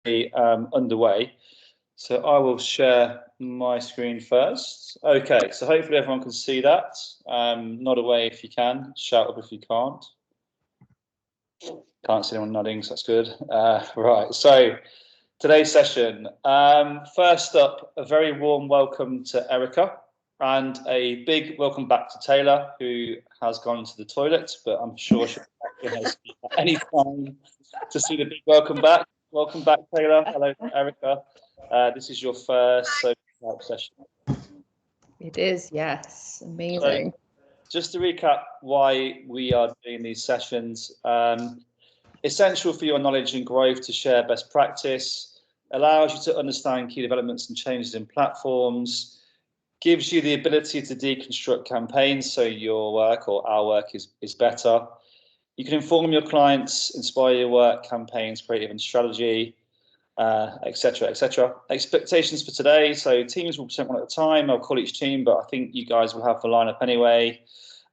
underway. So I will share my screen first. Okay, so hopefully everyone can see that. Nod away if you can, shout up if you can't. Can't see anyone nodding, so that's good. Right, so today's session. First up, a very warm welcome to Erica and a big welcome back to Taylor, who has gone to the toilet, but I'm sure she'll be back at any time to see the big welcome back. Welcome back, Taylor. Hello, Erica. This is your first SocialHype session. It is, yes. Amazing. So, just to recap why we are doing these sessions, essential for your knowledge and growth to share best practice, allows you to understand key developments and changes in platforms, gives you the ability to deconstruct campaigns so your work or our work is better. You can inform your clients, inspire your work, campaigns, creative and strategy, etc., etc. Expectations for today. So teams will present one at a time. I'll call each team, but I think you guys will have the lineup anyway.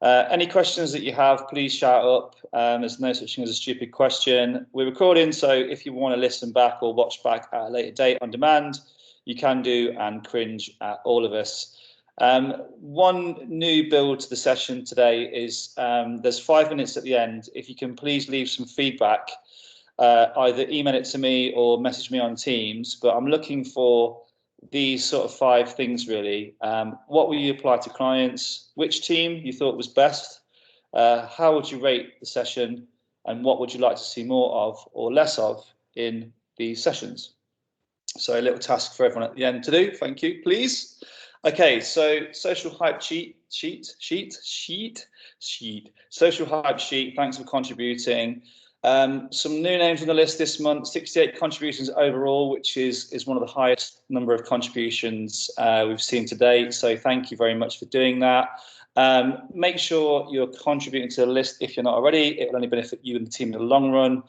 Any questions that you have, please shout up. There's no such thing as a stupid question. We're recording, so if you want to listen back or watch back at a later date on demand, you can do, and cringe at all of us. One new build to the session today is there's 5 minutes at the end. If you can please leave some feedback, either email it to me or message me on Teams, but I'm looking for these sort of 5 things really. What will you apply to clients? Which team you thought was best? How would you rate the session? And what would you like to see more of or less of in these sessions? So a little task for everyone at the end to do. Thank you, please. Okay, so SocialHype sheet. SocialHype sheet, thanks for contributing. Some new names on the list this month, 68 contributions overall, which is one of the highest number of contributions we've seen to date. So thank you very much for doing that. Make sure you're contributing to the list if you're not already. It will only benefit you and the team in the long run.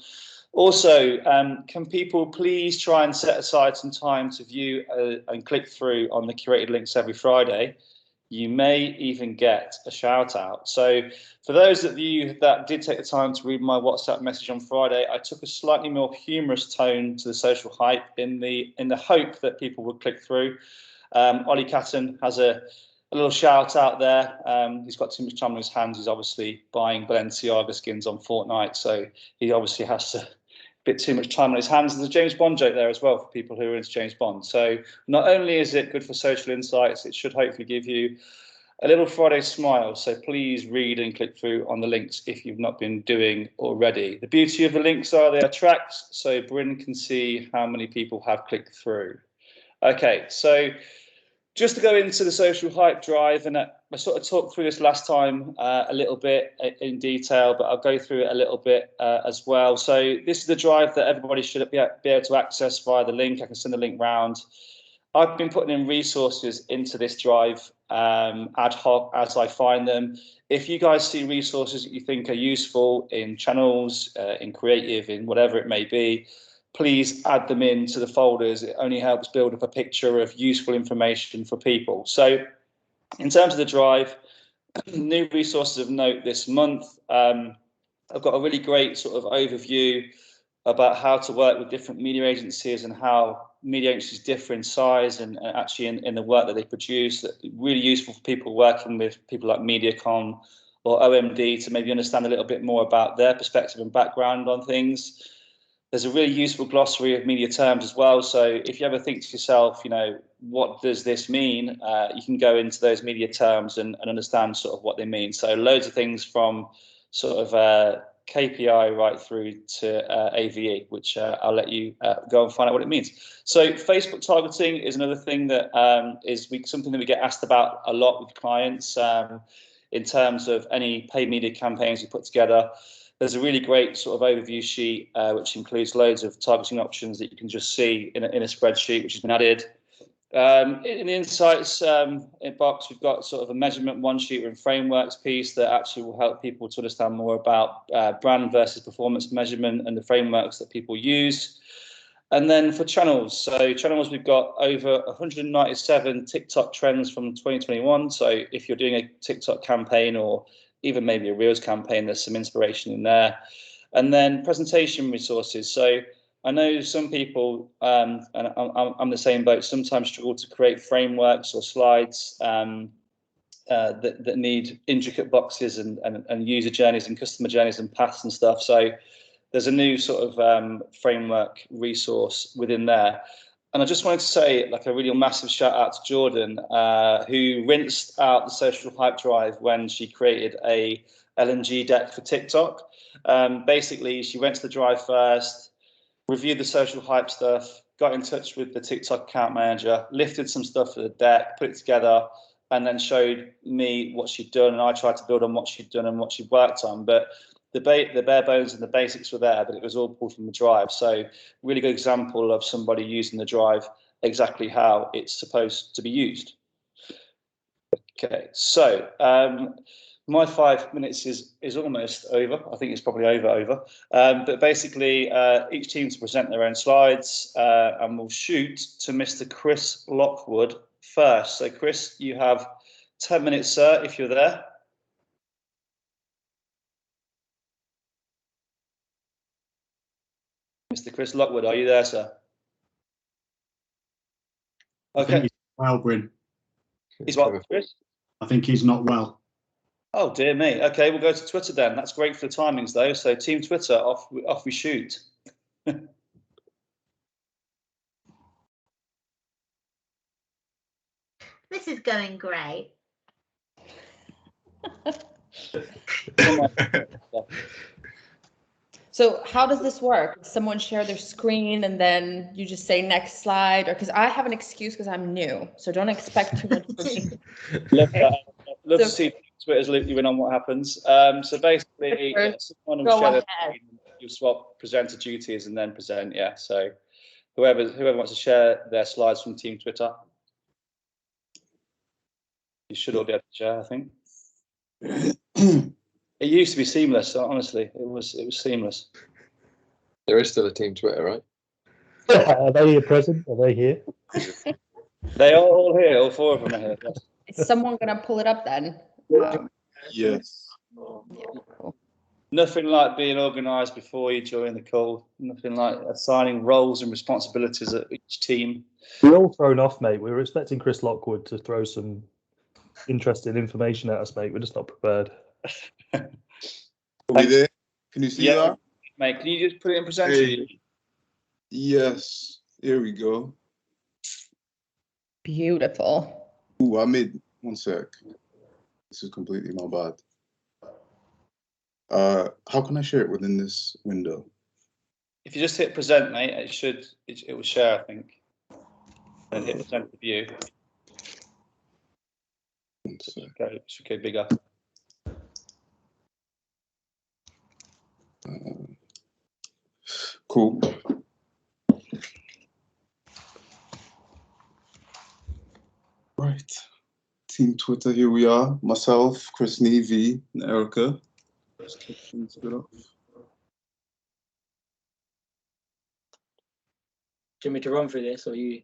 Also, can people please try and set aside some time to view and click through on the curated links every Friday? You may even get a shout out. So for those of you that did take the time to read my WhatsApp message on Friday, I took a slightly more humorous tone to the SocialHype in the hope that people would click through. Ollie Catton has a little shout out there. He's got too much time on his hands. He's obviously buying Balenciaga skins on Fortnite, so he obviously has to bit too much time on his hands. And there's a James Bond joke there as well for people who are into James Bond. So not only is it good for social insights, it should hopefully give you a little Friday smile. So please read and click through on the links if you've not been doing already. The beauty of the links are they are tracked, so Bryn can see how many people have clicked through. Okay, so just to go into the SocialHype drive, and I sort of talked through this last time a little bit in detail, but I'll go through it a little bit as well. So this is the drive that everybody should be able to access via the link. I can send the link round. I've been putting in resources into this drive ad hoc as I find them. If you guys see resources that you think are useful in channels, in creative, in whatever it may be, please add them into the folders. It only helps build up a picture of useful information for people. So in terms of the drive, new resources of note this month, I've got a really great sort of overview about how to work with different media agencies and how media agencies differ in size and actually in the work that they produce. That really useful for people working with people like Mediacom or OMD to maybe understand a little bit more about their perspective and background on things. There's a really useful glossary of media terms as well. So if you ever think to yourself, you know, what does this mean? You can go into those media terms and understand sort of what they mean. So loads of things from sort of KPI right through to AVE, which I'll let you go and find out what it means. So Facebook targeting is another thing that is something that we get asked about a lot with clients in terms of any paid media campaigns we put together. There's a really great sort of overview sheet, which includes loads of targeting options that you can just see in a spreadsheet, which has been added. In the insights box, we've got sort of a measurement one sheet and frameworks piece that actually will help people to understand more about brand versus performance measurement and the frameworks that people use. And then for channels, so channels, we've got over 197 TikTok trends from 2021. So if you're doing a TikTok campaign or even maybe a Reels campaign, there's some inspiration in there. And then presentation resources. So I know some people, and I'm the same boat, sometimes struggle to create frameworks or slides that need intricate boxes and user journeys and customer journeys and paths and stuff. So there's a new sort of framework resource within there. And I just wanted to say, like, a really massive shout out to Jordan, who rinsed out the SocialHype drive when she created a LNG deck for TikTok. Basically, she went to the drive first, reviewed the SocialHype stuff, got in touch with the TikTok account manager, lifted some stuff for the deck, put it together, and then showed me what she'd done. And I tried to build on what she'd done and what she'd worked on. But the bare bones and the basics were there, but it was all pulled from the drive. So really good example of somebody using the drive exactly how it's supposed to be used. Okay, so my 5 minutes is almost over. I think it's probably over. But basically, each team to present their own slides, and we'll shoot to Mr. Chris Lockwood first. So Chris, you have 10 minutes, sir, if you're there. Mr. Chris Lockwood, are you there, sir? Okay. I think he's well, Bryn. He's what, Chris? I think he's not well. Oh, dear me. Okay, we'll go to Twitter then. That's great for the timings, though. So Team Twitter, off we shoot. This is going great. So how does this work? Does someone share their screen and then you just say next slide? Or because I have an excuse because I'm new, so don't expect too much from me. Love to see Twitter's loop you in on what happens. So basically, someone will share their, you swap presenter duties and then present. Yeah. So whoever wants to share their slides from Team Twitter, you should all be able to share, I think. It used to be seamless. Honestly, it was seamless. There is still a Team Twitter, right? Are they here present? Are they here? They are all here. All four of them are here. Yes. Is someone gonna pull it up then? Yes. Yeah, cool. Nothing like being organised before you join the call. Nothing like assigning roles and responsibilities at each team. We're all thrown off, mate. We were expecting Chris Lockwood to throw some interesting information at us, mate. We're just not prepared. Are we there? Can you see that? Mate, can you just put it in presenter? Hey. Yes. Here we go. Beautiful. Ooh, I made one sec. This is completely my bad. How can I share it within this window? If you just hit present, mate, it will share, I think. And hit present to view. It should go bigger. Cool. Right. Team Twitter, here we are. Myself, Chris Nevy, and Erica. Just kick things a bit off. Do you want me to run through this or you?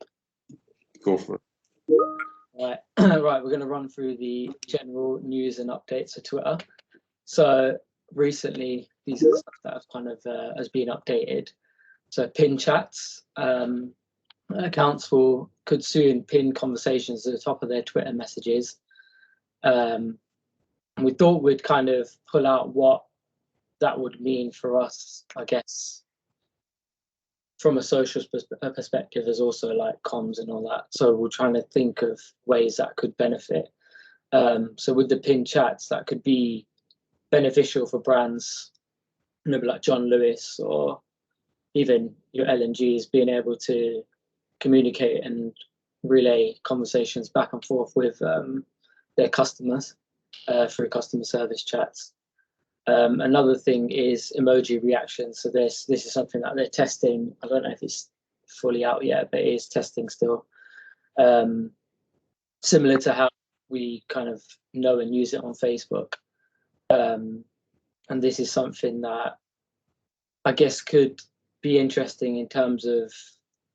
Go for it. Right, right, we're going to run through the general news and updates of Twitter. So recently, these are stuff that have kind of has been updated. So pin chats, accounts could soon pin conversations at the top of their Twitter messages. And we thought we'd kind of pull out what that would mean for us, I guess, from a social perspective, as also like comms and all that. So we're trying to think of ways that could benefit. So with the pin chats, that could be beneficial for brands, maybe like John Lewis or even your LNGs, being able to communicate and relay conversations back and forth with their customers through customer service chats. Another thing is emoji reactions. So this is something that they're testing. I don't know if it's fully out yet, but it is testing still. Similar to how we kind of know and use it on Facebook. And this is something that I guess could be interesting in terms of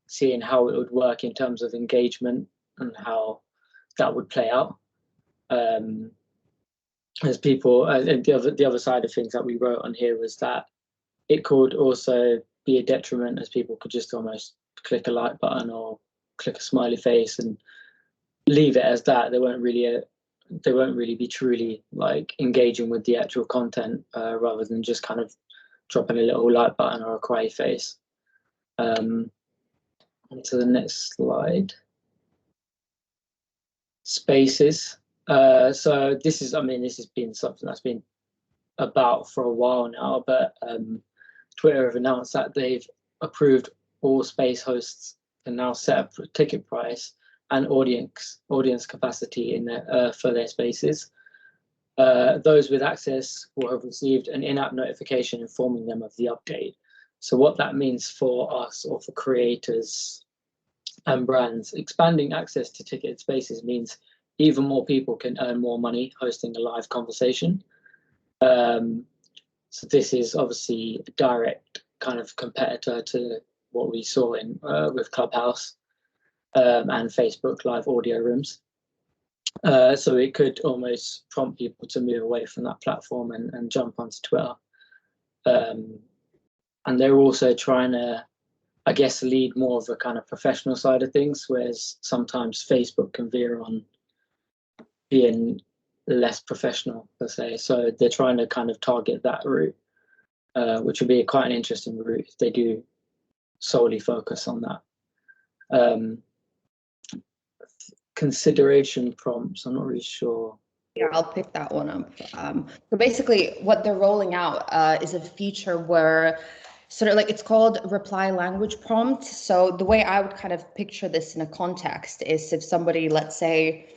seeing how it would work in terms of engagement and how that would play out. As people, and the other side of things that we wrote on here was that it could also be a detriment, as people could just almost click a like button or click a smiley face and leave it as that. They won't really be truly like engaging with the actual content, rather than just kind of dropping a little like button or a cry face. On to the next slide. Spaces. So this has been something that's been about for a while now, but Twitter have announced that they've approved all space hosts can now set up a ticket price and audience capacity in their for their spaces. Those with access will have received an in-app notification informing them of the update. So what that means for us, or for creators and brands, expanding access to ticketed spaces means even more people can earn more money hosting a live conversation. So this is obviously a direct kind of competitor to what we saw in with Clubhouse and Facebook live audio rooms. So it could almost prompt people to move away from that platform and jump onto Twitter. And they're also trying to, I guess, lead more of a kind of professional side of things, whereas sometimes Facebook can veer on being less professional per se. So they're trying to kind of target that route, which would be quite an interesting route if they do solely focus on that. Consideration prompts, I'm not really sure. Yeah, I'll pick that one up. So basically what they're rolling out is a feature where sort of like, it's called reply language prompt. So the way I would kind of picture this in a context is if somebody, let's say,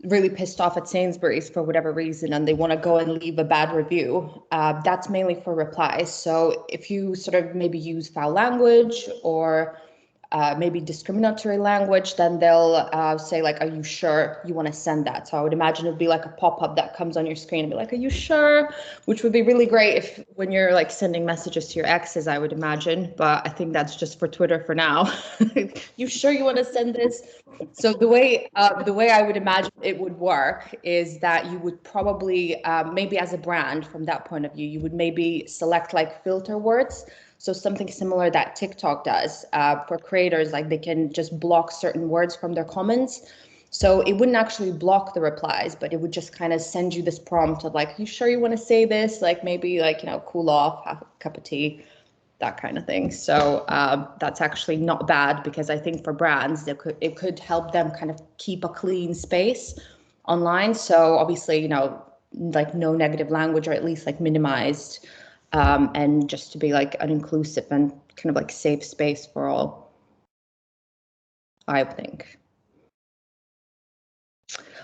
really pissed off at Sainsbury's for whatever reason and they want to go and leave a bad review, that's mainly for replies. So if you sort of maybe use foul language or maybe discriminatory language, then they'll say like, are you sure you want to send that? So I would imagine it'd be like a pop-up that comes on your screen and be like, are you sure? Which would be really great if when you're like sending messages to your exes, I would imagine, but I think that's just for Twitter for now. You sure you want to send this? So the way I would imagine it would work is that you would probably maybe as a brand from that point of view, you would maybe select like filter words. So something similar that TikTok does for creators, like they can just block certain words from their comments. So it wouldn't actually block the replies, but it would just kind of send you this prompt of like, you sure you want to say this? Like maybe like, cool off, have a cup of tea, that kind of thing. So that's actually not bad, because I think for brands, it could help them kind of keep a clean space online. So obviously, like no negative language, or at least like minimized. And just to be like an inclusive and kind of like safe space for all, I think.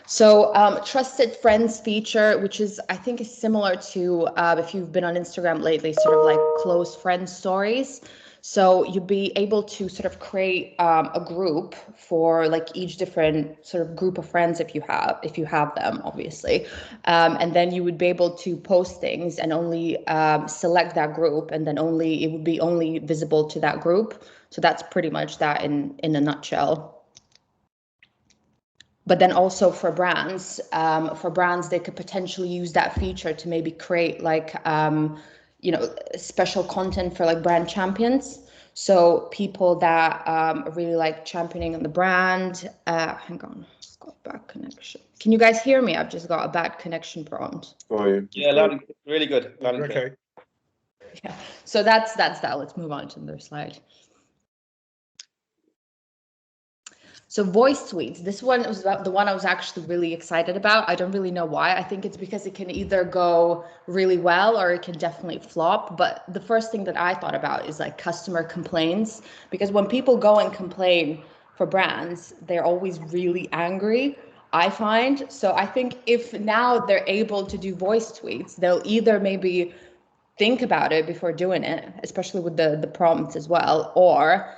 So trusted friends feature, which is, I think is similar to if you've been on Instagram lately, sort of like close friend stories. So you'd be able to sort of create a group for like each different sort of group of friends if you have them, obviously. And then you would be able to post things and only select that group, and then it would be only visible to that group. So that's pretty much that in a nutshell. But then also for brands, they could potentially use that feature to maybe create like, special content for like brand champions. So people that really like championing the brand. Hang on, I've got bad connection. Can you guys hear me? I've just got a bad connection prompt. Oh, yeah, loud and clear. Really good. Loud and clear. Yeah. So that's that. Let's move on to the next slide. So voice tweets, this one was the one I was actually really excited about. I don't really know why. I think it's because it can either go really well or it can definitely flop. But the first thing that I thought about is like customer complaints, because when people go and complain for brands, they're always really angry, I find. So I think if now they're able to do voice tweets, they'll either maybe think about it before doing it, especially with the prompts as well, or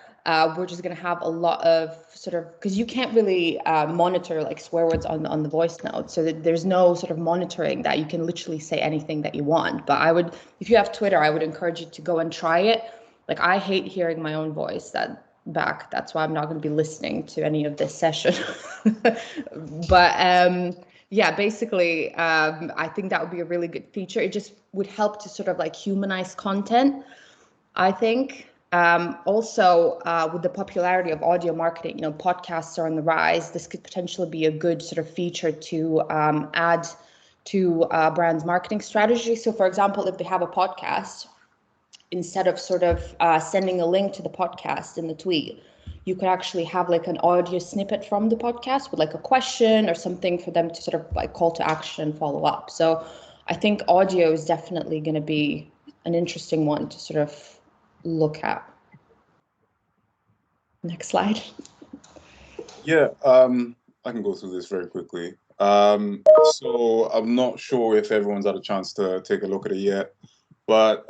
we're just going to have a lot of sort of, because you can't really monitor like swear words on the voice note. So there's no sort of monitoring that. You can literally say anything that you want. But if you have Twitter, I would encourage you to go and try it. Like I hate hearing my own voice back. That's why I'm not going to be listening to any of this session. But yeah, basically, I think that would be a really good feature. It just would help to sort of like humanize content, I think. Also, with the popularity of audio marketing, podcasts are on the rise. This could potentially be a good sort of feature to add to a brand's marketing strategy. So, for example, if they have a podcast, instead of sort of sending a link to the podcast in the tweet, you could actually have like an audio snippet from the podcast with like a question or something for them to sort of like call to action and follow up. So I think audio is definitely going to be an interesting one to sort of look at. Next slide. Yeah, I can go through this very quickly. So I'm not sure if everyone's had a chance to take a look at it yet, but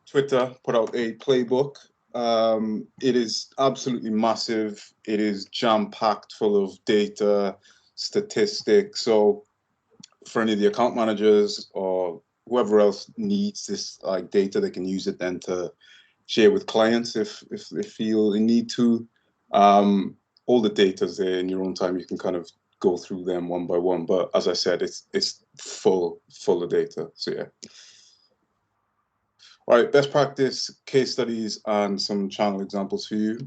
Twitter put out a playbook. It is absolutely massive. It is jam-packed full of data, statistics. So for any of the account managers or whoever else needs this like data, they can use it then to share with clients if they feel they need to. All the data's there in your own time. You can kind of go through them one by one. But as I said, it's full of data. So yeah. All right, best practice, case studies, and some channel examples for you.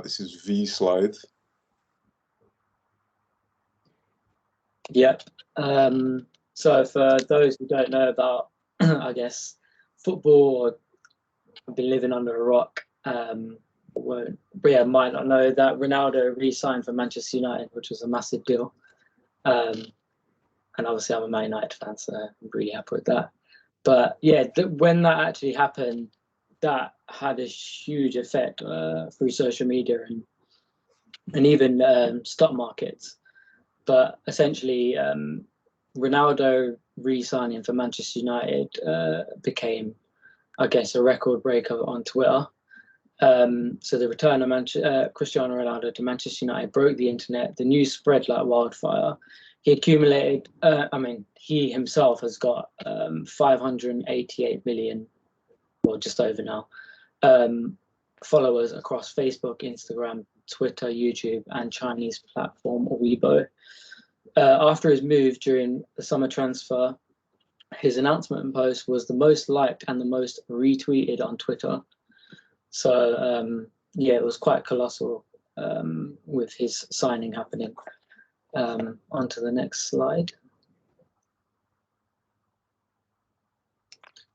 This is V slide. Yep. So for those who don't know about, I guess, football, or have been living under a rock, might not know that Ronaldo re-signed for Manchester United, which was a massive deal. And obviously I'm a Man United fan, so I'm really happy with that. But yeah, when that actually happened, that had a huge effect through social media and even stock markets. But essentially, Ronaldo re-signing for Manchester United became, I guess, a record breaker on Twitter. So the return of Cristiano Ronaldo to Manchester United broke the internet. The news spread like wildfire. He accumulated, he himself has got 588 million, well, just over now, followers across Facebook, Instagram, Twitter, YouTube, and Chinese platform Weibo. After his move during the summer transfer, his announcement post was the most liked and the most retweeted on Twitter. So yeah, it was quite colossal with his signing happening. On to the next slide.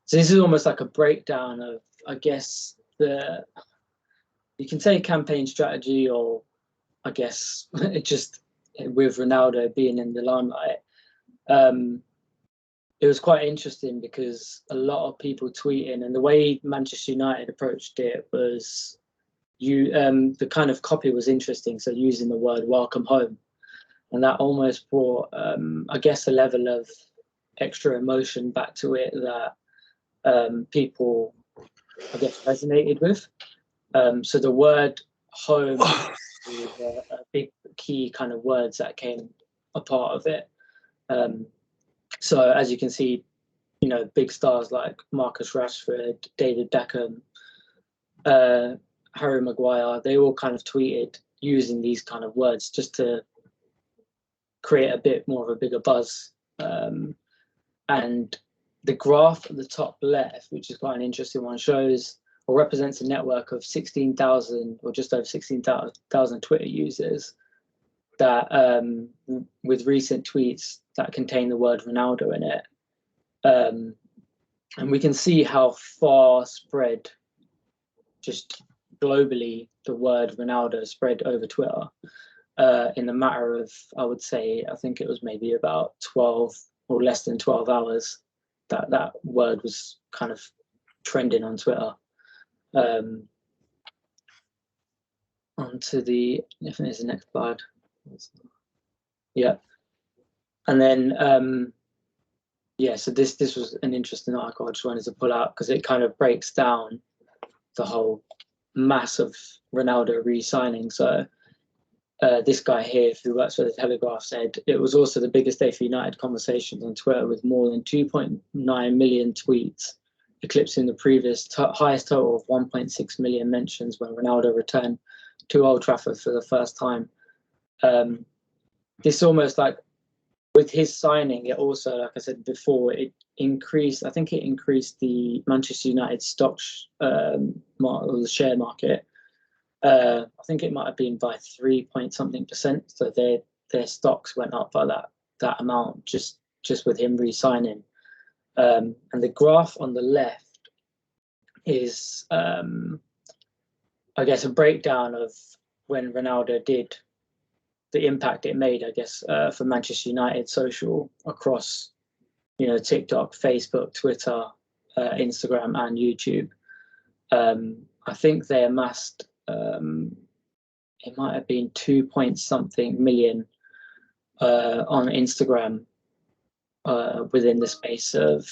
So this is almost like a breakdown of, I guess, you can say campaign strategy, or I guess it just with Ronaldo being in the limelight. It was quite interesting because a lot of people tweeting, and the way Manchester United approached it was the kind of copy was interesting. So using the word welcome home, and that almost brought, I guess, a level of extra emotion back to it that people, I guess, resonated with. So the word home was a big key kind of words that came a part of it. So as you can see, big stars like Marcus Rashford, David Beckham, Harry Maguire, they all kind of tweeted using these kind of words just to create a bit more of a bigger buzz. And the graph at the top left, which is quite an interesting one, shows or represents a network of 16,000 or just over 16,000 Twitter users that with recent tweets that contain the word Ronaldo in it. And we can see how far spread, just globally, the word Ronaldo spread over Twitter in a matter of, I would say, I think it was maybe about 12 or less than 12 hours that word was kind of trending on Twitter. Onto the, I think it's the next slide. Yeah. And then, yeah, so this was an interesting article I just wanted to pull out because it kind of breaks down the whole mass of Ronaldo re-signing. So this guy here, who works for the Telegraph, said it was also the biggest day for United conversations on Twitter, with more than 2.9 million tweets, eclipsing the previous highest total of 1.6 million mentions when Ronaldo returned to Old Trafford for the first time. This almost like with his signing, it also, like I said before, it increased. I think it increased the Manchester United stocks or the share market. I think it might have been by 3 point something percent. So their stocks went up by that amount just with him re-signing. And the graph on the left is, I guess, a breakdown of when Ronaldo did, the impact it made, I guess, for Manchester United social across, TikTok, Facebook, Twitter, Instagram, and YouTube. I think they amassed, it might have been 2 point something million on Instagram within the space of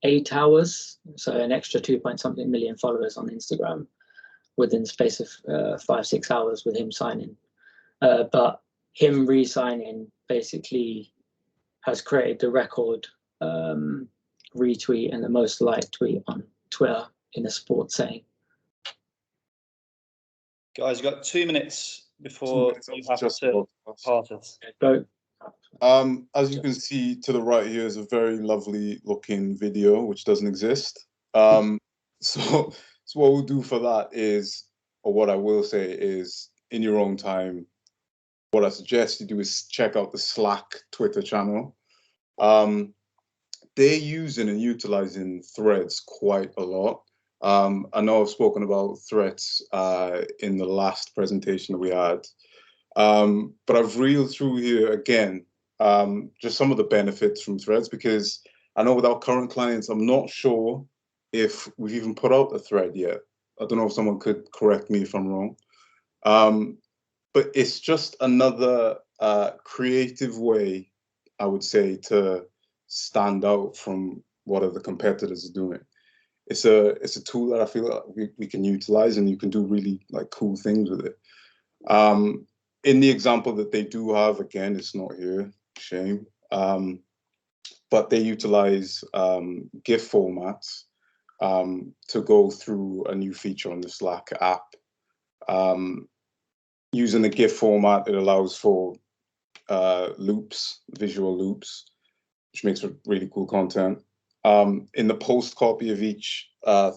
8 hours. So an extra 2 point something million followers on Instagram within the space of 5-6 hours with him signing. But him re-signing basically has created the record retweet and the most liked tweet on Twitter in a sports setting. Guys, you've got 2 minutes before you have Just to part us. Go. As you can see to the right here is a very lovely looking video which doesn't exist. So what we'll do for that is, or what I will say is, in your own time, what I suggest you do is check out the Slack Twitter channel. They're using and utilizing Threads quite a lot. I know I've spoken about Threads in the last presentation that we had, but I've reeled through here again just some of the benefits from Threads, because I know with our current clients, I'm not sure if we've even put out a thread yet. I don't know if someone could correct me if I'm wrong. But it's just another creative way, I would say, to stand out from what other competitors are doing. It's a tool that I feel like we can utilize, and you can do really cool things with it. In the example that they do have, again, it's not here, shame, but they utilize GIF formats to go through a new feature on the Slack app. Using the GIF format, it allows for loops, visual loops, which makes for really cool content. In the post copy of each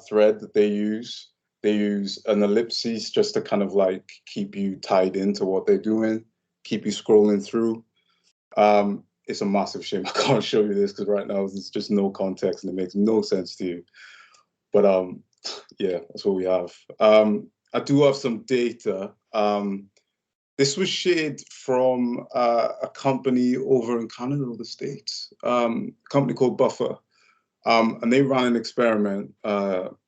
thread that they use an ellipses just to kind of keep you tied into what they're doing, keep you scrolling through. It's a massive shame I can't show you this because right now there's just no context and it makes no sense to you. But yeah, that's what we have. I do have some data. This was shared from a company over in Canada or the States, a company called Buffer. And they ran an experiment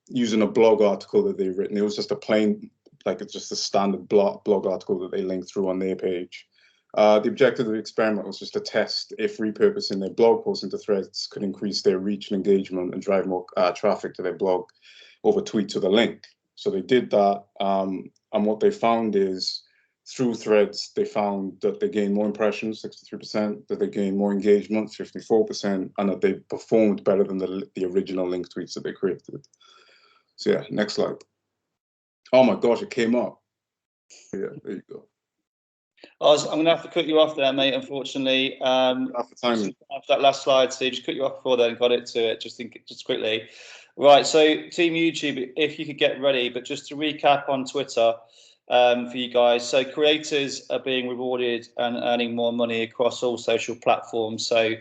using a blog article that they've written. It was just a plain, it's just a standard blog article that they linked through on their page. The objective of the experiment was just to test if repurposing their blog posts into threads could increase their reach and engagement and drive more traffic to their blog over tweets with a link. So they did that. And what they found is, through threads, they found that they gained more impressions, 63%, that they gained more engagement, 54%, and that they performed better than the original link tweets that they created. So yeah, next slide. Oh my gosh, it came up. Yeah, there you go. I'm going to have to cut you off there, mate, unfortunately. After timing. After that last slide, so just cut you off before then, got it to it, just quickly. Right, so Team YouTube, if you could get ready, but just to recap on Twitter, for you guys. So creators are being rewarded and earning more money across all social platforms. So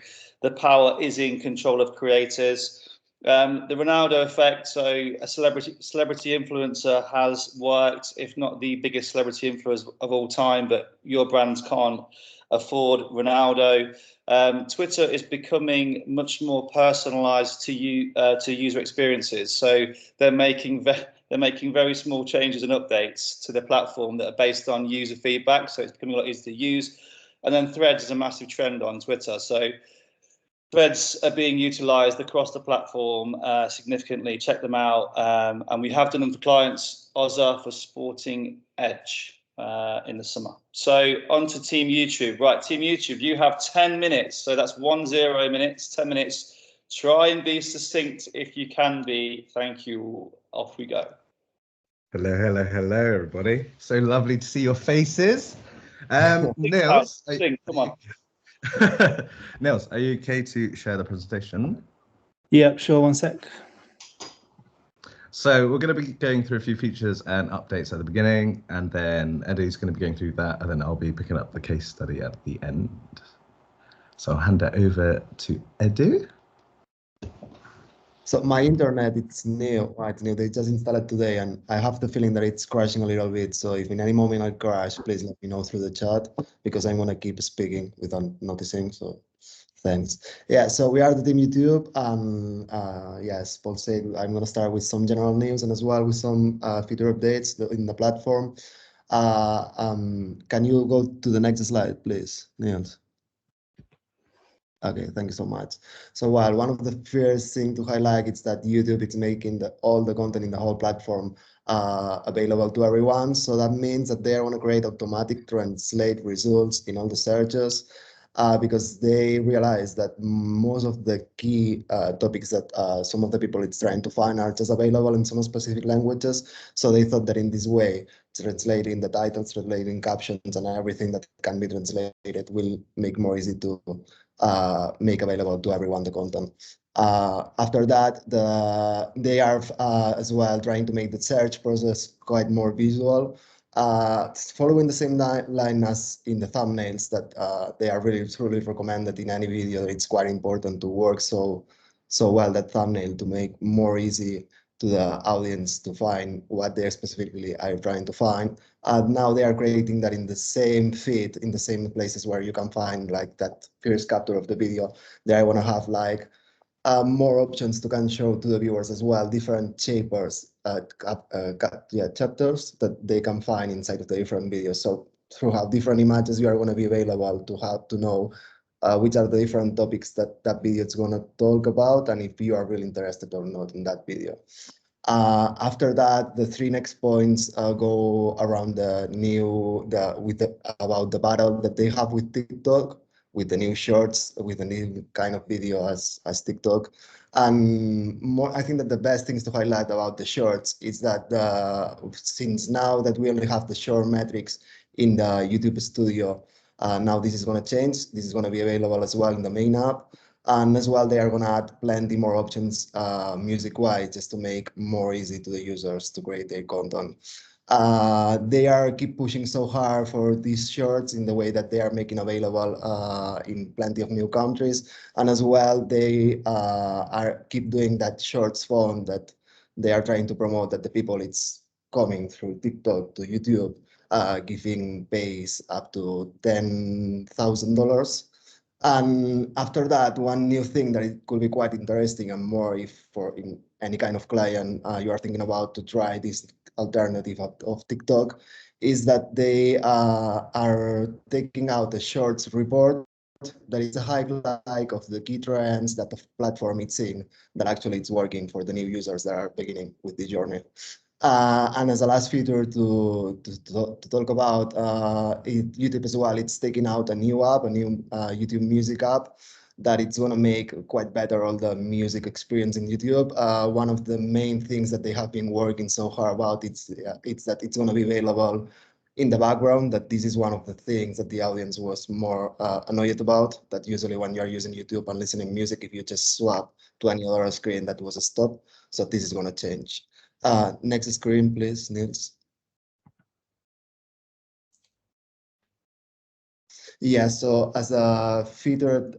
the power is in control of creators. The Ronaldo effect. So a celebrity influencer has worked, if not the biggest celebrity influencer of all time, but your brands can't afford Ronaldo. Twitter is becoming much more personalized to user experiences. So they're making very small changes and updates to the platform that are based on user feedback. So it's becoming a lot easier to use. And then Threads is a massive trend on Twitter. So Threads are being utilized across the platform significantly. Check them out. And we have done them for clients, Ozza for Sporting Edge in the summer. So on to Team YouTube. Right, Team YouTube, you have 10 minutes. So that's 10 minutes, 10 minutes. Try and be succinct if you can be. Thank you. Off we go. Hello, everybody. So lovely to see your faces. Nils, Come on. Nils, are you okay to share the presentation? Yeah, sure, one sec. So we're going to be going through a few features and updates at the beginning, and then Eddie's going to be going through that, and then I'll be picking up the case study at the end. So I'll hand it over to Eddie. So my internet, it's new. They just installed it today, and I have the feeling that it's crashing a little bit. So if in any moment I crash, please let me know through the chat, because I'm gonna keep speaking without noticing. So thanks. Yeah, so we are the team YouTube, and yes, Paul said I'm gonna start with some general news and as well with some feature updates in the platform. Can you go to the next slide, please, Niels? Okay, thank you so much. So while one of the first thing to highlight is that YouTube is making all the content in the whole platform available to everyone. So that means that they want to create automatic translate results in all the searches because they realize that most of the key topics that some of the people it's trying to find are just available in some specific languages. So they thought that in this way, translating the titles, translating captions, and everything that can be translated will make more easy to make available to everyone the content. After that, they are as well trying to make the search process quite more visual, following the same line as in the thumbnails that they are really truly recommended in any video. It's quite important to work so well that thumbnail to make more easy to the audience to find what they specifically are trying to find. Now they are creating that in the same feed, in the same places where you can find like that first capture of the video. They want to have like more options to can show to the viewers as well, different chapters, chapters that they can find inside of the different videos. So throughout different images, you are going to be available to have to know which are the different topics that video is going to talk about, and if you are really interested or not in that video. After that, the three next points go around about the battle that they have with TikTok, with the new shorts, with the new kind of video as TikTok. And more, I think that the best things to highlight about the shorts is that since now that we only have the short metrics in the YouTube Studio, now this is going to change. This is going to be available as well in the main app. And as well, they are going to add plenty more options music-wise, just to make more easy to the users to create their content. They are keep pushing so hard for these shorts in the way that they are making available in plenty of new countries. And as well, they are keep doing that shorts phone that they are trying to promote, that the people it's coming through TikTok to YouTube, giving pays up to $10,000. And after that, one new thing that it could be quite interesting, and more if for in any kind of client you are thinking about to try this alternative of TikTok, is that they are taking out the shorts report that is a highlight of the key trends that the platform is seeing, that actually it's working for the new users that are beginning with the journey. And as a last feature to talk about YouTube as well, it's taking out a new app, a new YouTube Music app, that it's going to make quite better all the music experience in YouTube. One of the main things that they have been working so hard about, it's that it's going to be available in the background, that this is one of the things that the audience was more annoyed about, that usually when you're using YouTube and listening music, if you just swap to any other screen, that was a stop. So this is going to change. Next screen, please, Niels. Yeah, so as a feature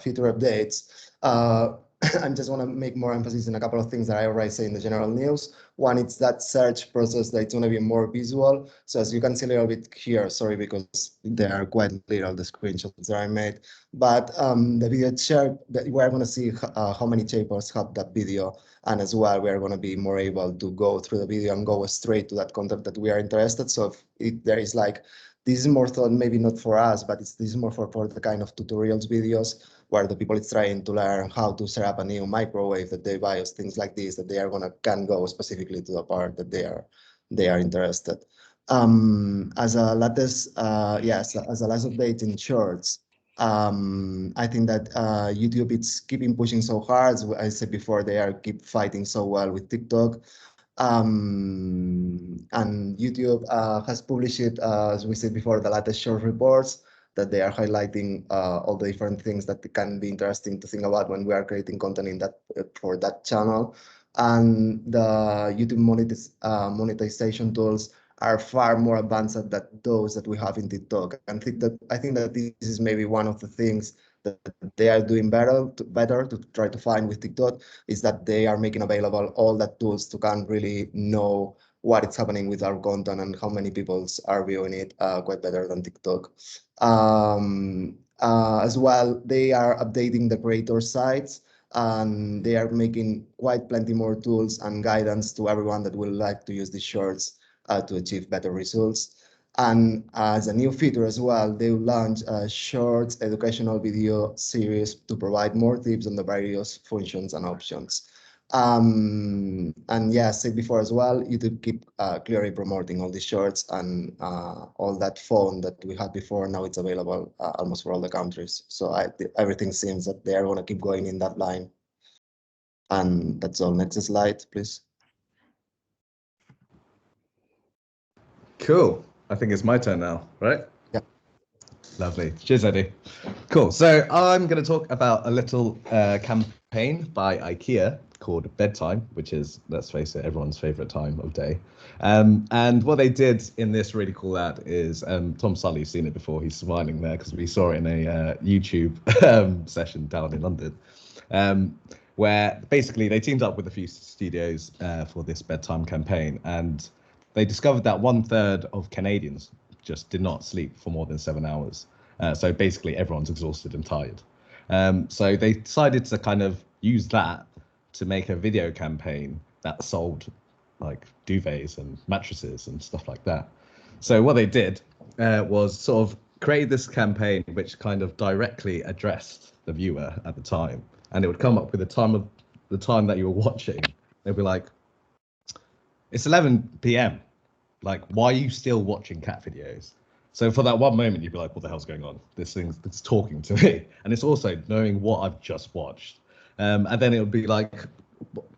updates, I just want to make more emphasis on a couple of things that I already say in the general news. One, it's that search process that's going to be more visual. So as you can see a little bit here, sorry, because they are quite little, the screenshots that I made. But the video share, we're going to see how many chapters have that video. And as well, we are going to be more able to go through the video and go straight to that content that we are interested. So if there is like, this is more thought, maybe not for us, but this is more for the kind of tutorials videos where the people is trying to learn how to set up a new microwave that they buy, things like this, that they are can go specifically to the part that they are interested. As a latest, yes, as a last update in shorts, I think that YouTube it's keeping pushing so hard. As I said before, they are keep fighting so well with TikTok. And YouTube has published, as we said before, the latest short reports that they are highlighting all the different things that can be interesting to think about when we are creating content in that for that channel. And the YouTube monetization tools are far more advanced than those that we have in TikTok. And I think that this is maybe one of the things that they are doing better to try to find with TikTok, is that they are making available all that tools to can really know what is happening with our content and how many people are viewing it quite better than TikTok. As well, they are updating the creator sites, and they are making quite plenty more tools and guidance to everyone that would like to use these shorts to achieve better results. And as a new feature as well, they will launch a short educational video series to provide more tips on the various functions and options. And yeah, said before as well, YouTube keep clearly promoting all these shorts, and all that phone that we had before, now it's available almost for all the countries. So everything seems that they are going to keep going in that line. And that's all. Next slide, please. Cool. I think it's my turn now, right? Yeah. Lovely. Cheers, Eddie. Cool. So I'm going to talk about a little campaign by IKEA called Bedtime, which is, let's face it, everyone's favorite time of day. And what they did in this really cool ad is, Tom Sully's seen it before. He's smiling there because we saw it in a YouTube session down in London, where basically they teamed up with a few studios for this bedtime campaign. And they discovered that 1/3 of Canadians just did not sleep for more than 7 hours. So basically everyone's exhausted and tired. So they decided to kind of use that to make a video campaign that sold like duvets and mattresses and stuff like that. So what they did was sort of create this campaign which kind of directly addressed the viewer at the time. And it would come up with the time that you were watching. They'd be like, it's 11 p.m. Like, why are you still watching cat videos? So for that one moment, you'd be like, what the hell's going on? This thing's it's talking to me. And it's also knowing what I've just watched. And then it would be like,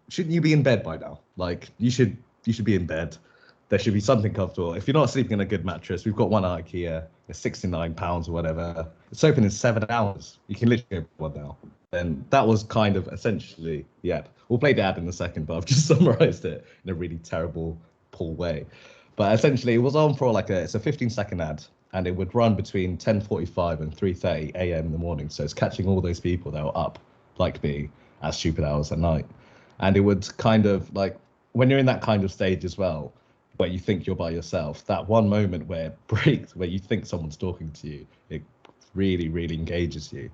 shouldn't you be in bed by now? Like, you should be in bed. There should be something comfortable. If you're not sleeping in a good mattress, we've got one at IKEA. It's £69 or whatever. It's open in 7 hours. You can literally get one now. And that was kind of essentially the ad. We'll play the ad in a second, but I've just summarized it in a really terrible, poor way. But essentially, it was on for it's a 15-second ad, and it would run between 10:45 and 3:30 a.m. in the morning. So it's catching all those people that were up, like me, at stupid hours at night. And it would kind of like, when you're in that kind of stage as well, where you think you're by yourself, that one moment where it breaks, where you think someone's talking to you, it really, really engages you.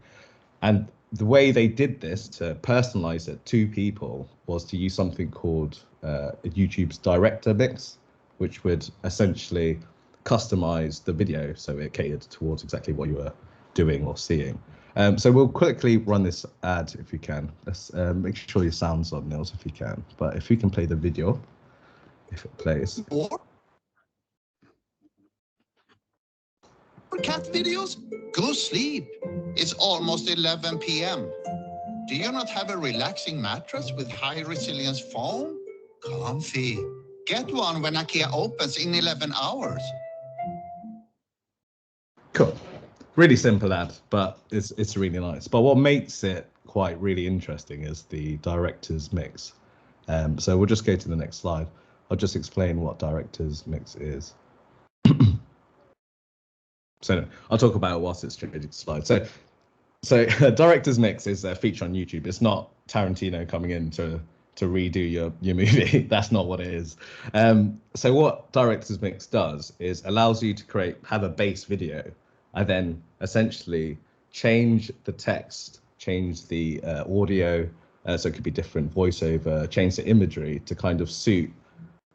And the way they did this to personalize it to people was to use something called YouTube's director mix, which would essentially customize the video so it catered towards exactly what you were doing or seeing. So we'll quickly run this ad if we can. Let's make sure your sound's on, Nils, if you can. But if we can play the video, if it plays. Cat videos? Go sleep. It's almost 11 p.m. Do you not have a relaxing mattress with high resilience foam? Comfy. Get one when IKEA opens in 11 hours. Cool. Really simple ad, but it's really nice. But what makes it quite really interesting is the director's mix. So we'll just go to the next slide. I'll just explain what director's mix is. So I'll talk about it whilst it's changing the slide. So director's mix is a feature on YouTube. It's not Tarantino coming in to redo your movie. That's not what it is. So what director's mix does is allows you to have a base video and then essentially change the text, change the audio, so it could be different voiceover, change the imagery to kind of suit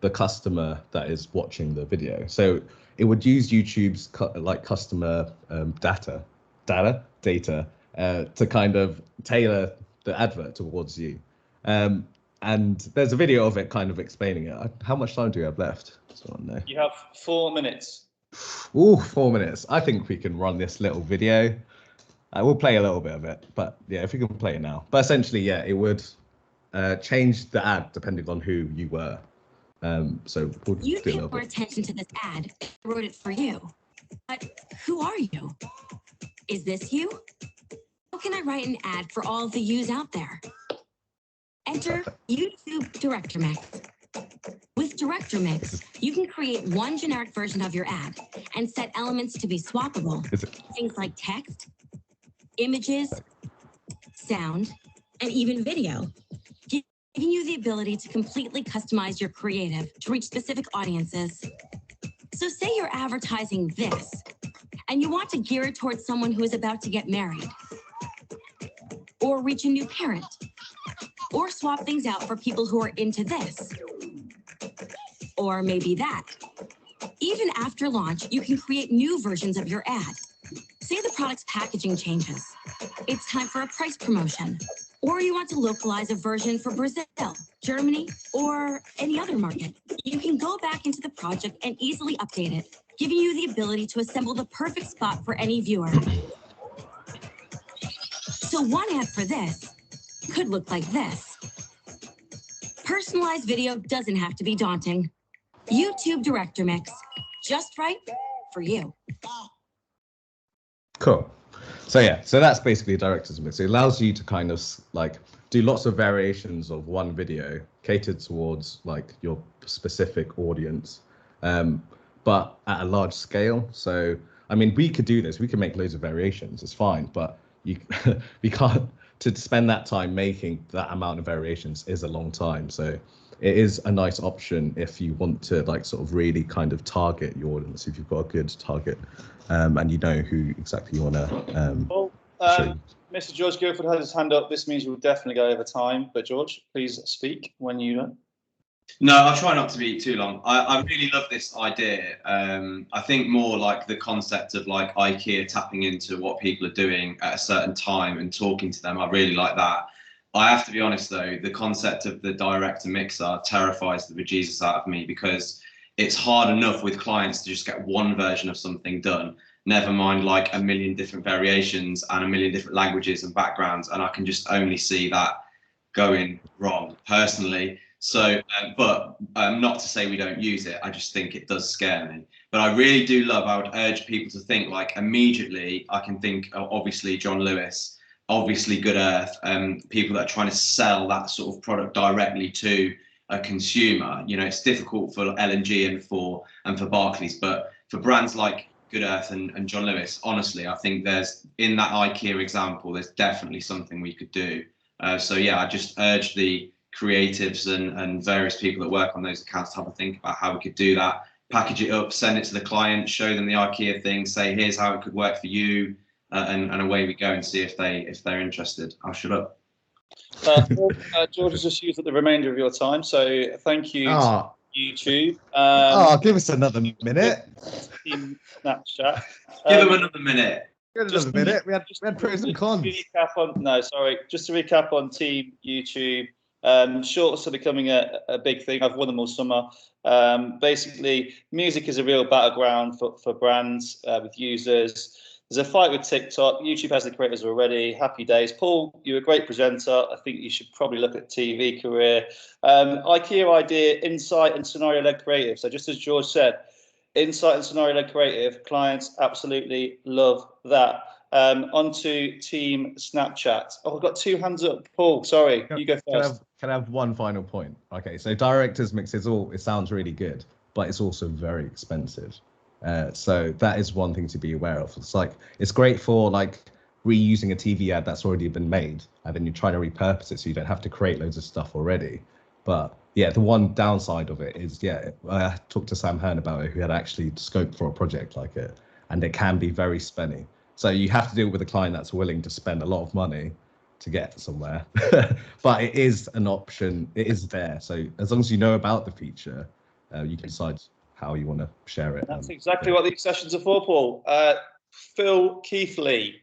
the customer that is watching the video. So it would use YouTube's customer data to kind of tailor the advert towards you. And there's a video of it kind of explaining it. How much time do we have left? You have 4 minutes. Ooh, 4 minutes. I think we can run this little video. We'll play a little bit of it, but yeah, if we can play it now. But essentially, yeah, it would change the ad depending on who you were. So we'll you pay more attention to this ad. I wrote it for you. But who are you? Is this you? How can I write an ad for all of the yous out there? Enter YouTube Director Mix. With Director Mix, you can create one generic version of your ad and set elements to be swappable. Things like text, images, sound, and even video, giving you the ability to completely customize your creative to reach specific audiences. So say you're advertising this, and you want to gear it towards someone who is about to get married, or reach a new parent, or swap things out for people who are into this, or maybe that. Even after launch, you can create new versions of your ad. Say the product's packaging changes. It's time for a price promotion. Or you want to localize a version for Brazil, Germany, or any other market. You can go back into the project and easily update it, giving you the ability to assemble the perfect spot for any viewer. So one ad for this could look like this. Personalized video doesn't have to be daunting. YouTube Director Mix, just right for you. Cool. So yeah, so that's basically director's mix. It allows you to kind of like do lots of variations of one video catered towards like your specific audience, but at a large scale. So I mean, we could do this. We could make loads of variations. It's fine, but you we can't. To spend that time making that amount of variations is a long time. So it is a nice option if you want to like sort of really kind of target your audience, if you've got a good target and you know who exactly you want to show. Mr. George Guilford has his hand up. This means we'll definitely go over time, but George, please speak when you know. No, I'll try not to be too long. I really love this idea. I think more like the concept of like IKEA tapping into what people are doing at a certain time and talking to them. I really like that. I have to be honest though, the concept of the director mixer terrifies the bejesus out of me, because it's hard enough with clients to just get one version of something done. Never mind like a million different variations and a million different languages and backgrounds, and I can just only see that going wrong personally. So, but not to say we don't use it, I just think it does scare me. But I really do love, I would urge people to think like immediately, I can think obviously John Lewis, obviously Good Earth, people that are trying to sell that sort of product directly to a consumer. You know, it's difficult for L&G and for Barclays, but for brands like Good Earth and John Lewis, honestly, I think there's, in that IKEA example, there's definitely something we could do. So yeah, I just urge the creatives and various people that work on those accounts to have a think about how we could do that, package it up, send it to the client, show them the IKEA thing, say here's how it could work for you, and away we go and see if they're interested. I'll shut up. George has just used up the remainder of your time, so thank you to YouTube. Give us another minute. Snapchat. Give them another minute. Just a minute. We had pros and cons. Just to recap on Team YouTube. Shorts are becoming a big thing. I've worn them all summer. Basically, music is a real battleground for brands with users. There's a fight with TikTok. YouTube has the creators already. Happy days. Paul, you're a great presenter. I think you should probably look at TV career. IKEA idea, insight and scenario-led creative. So just as George said, insight and scenario-led creative, clients absolutely love that. Onto Team Snapchat. Oh, I've got two hands up. Paul, sorry, you go first. Can I have one final point? Okay, so directors mix it sounds really good, but it's also very expensive. So that is one thing to be aware of. It's like, it's great for like reusing a TV ad that's already been made, and then you try to repurpose it so you don't have to create loads of stuff already. But yeah, the one downside of it is, I talked to Sam Hearn about it, who had actually scoped for a project like it, and it can be very spenny. So you have to deal with a client that's willing to spend a lot of money to get somewhere. But it is an option. It is there. So as long as you know about the feature, you can decide how you want to share it. That's exactly what these sessions are for, Paul. Phil Keithley.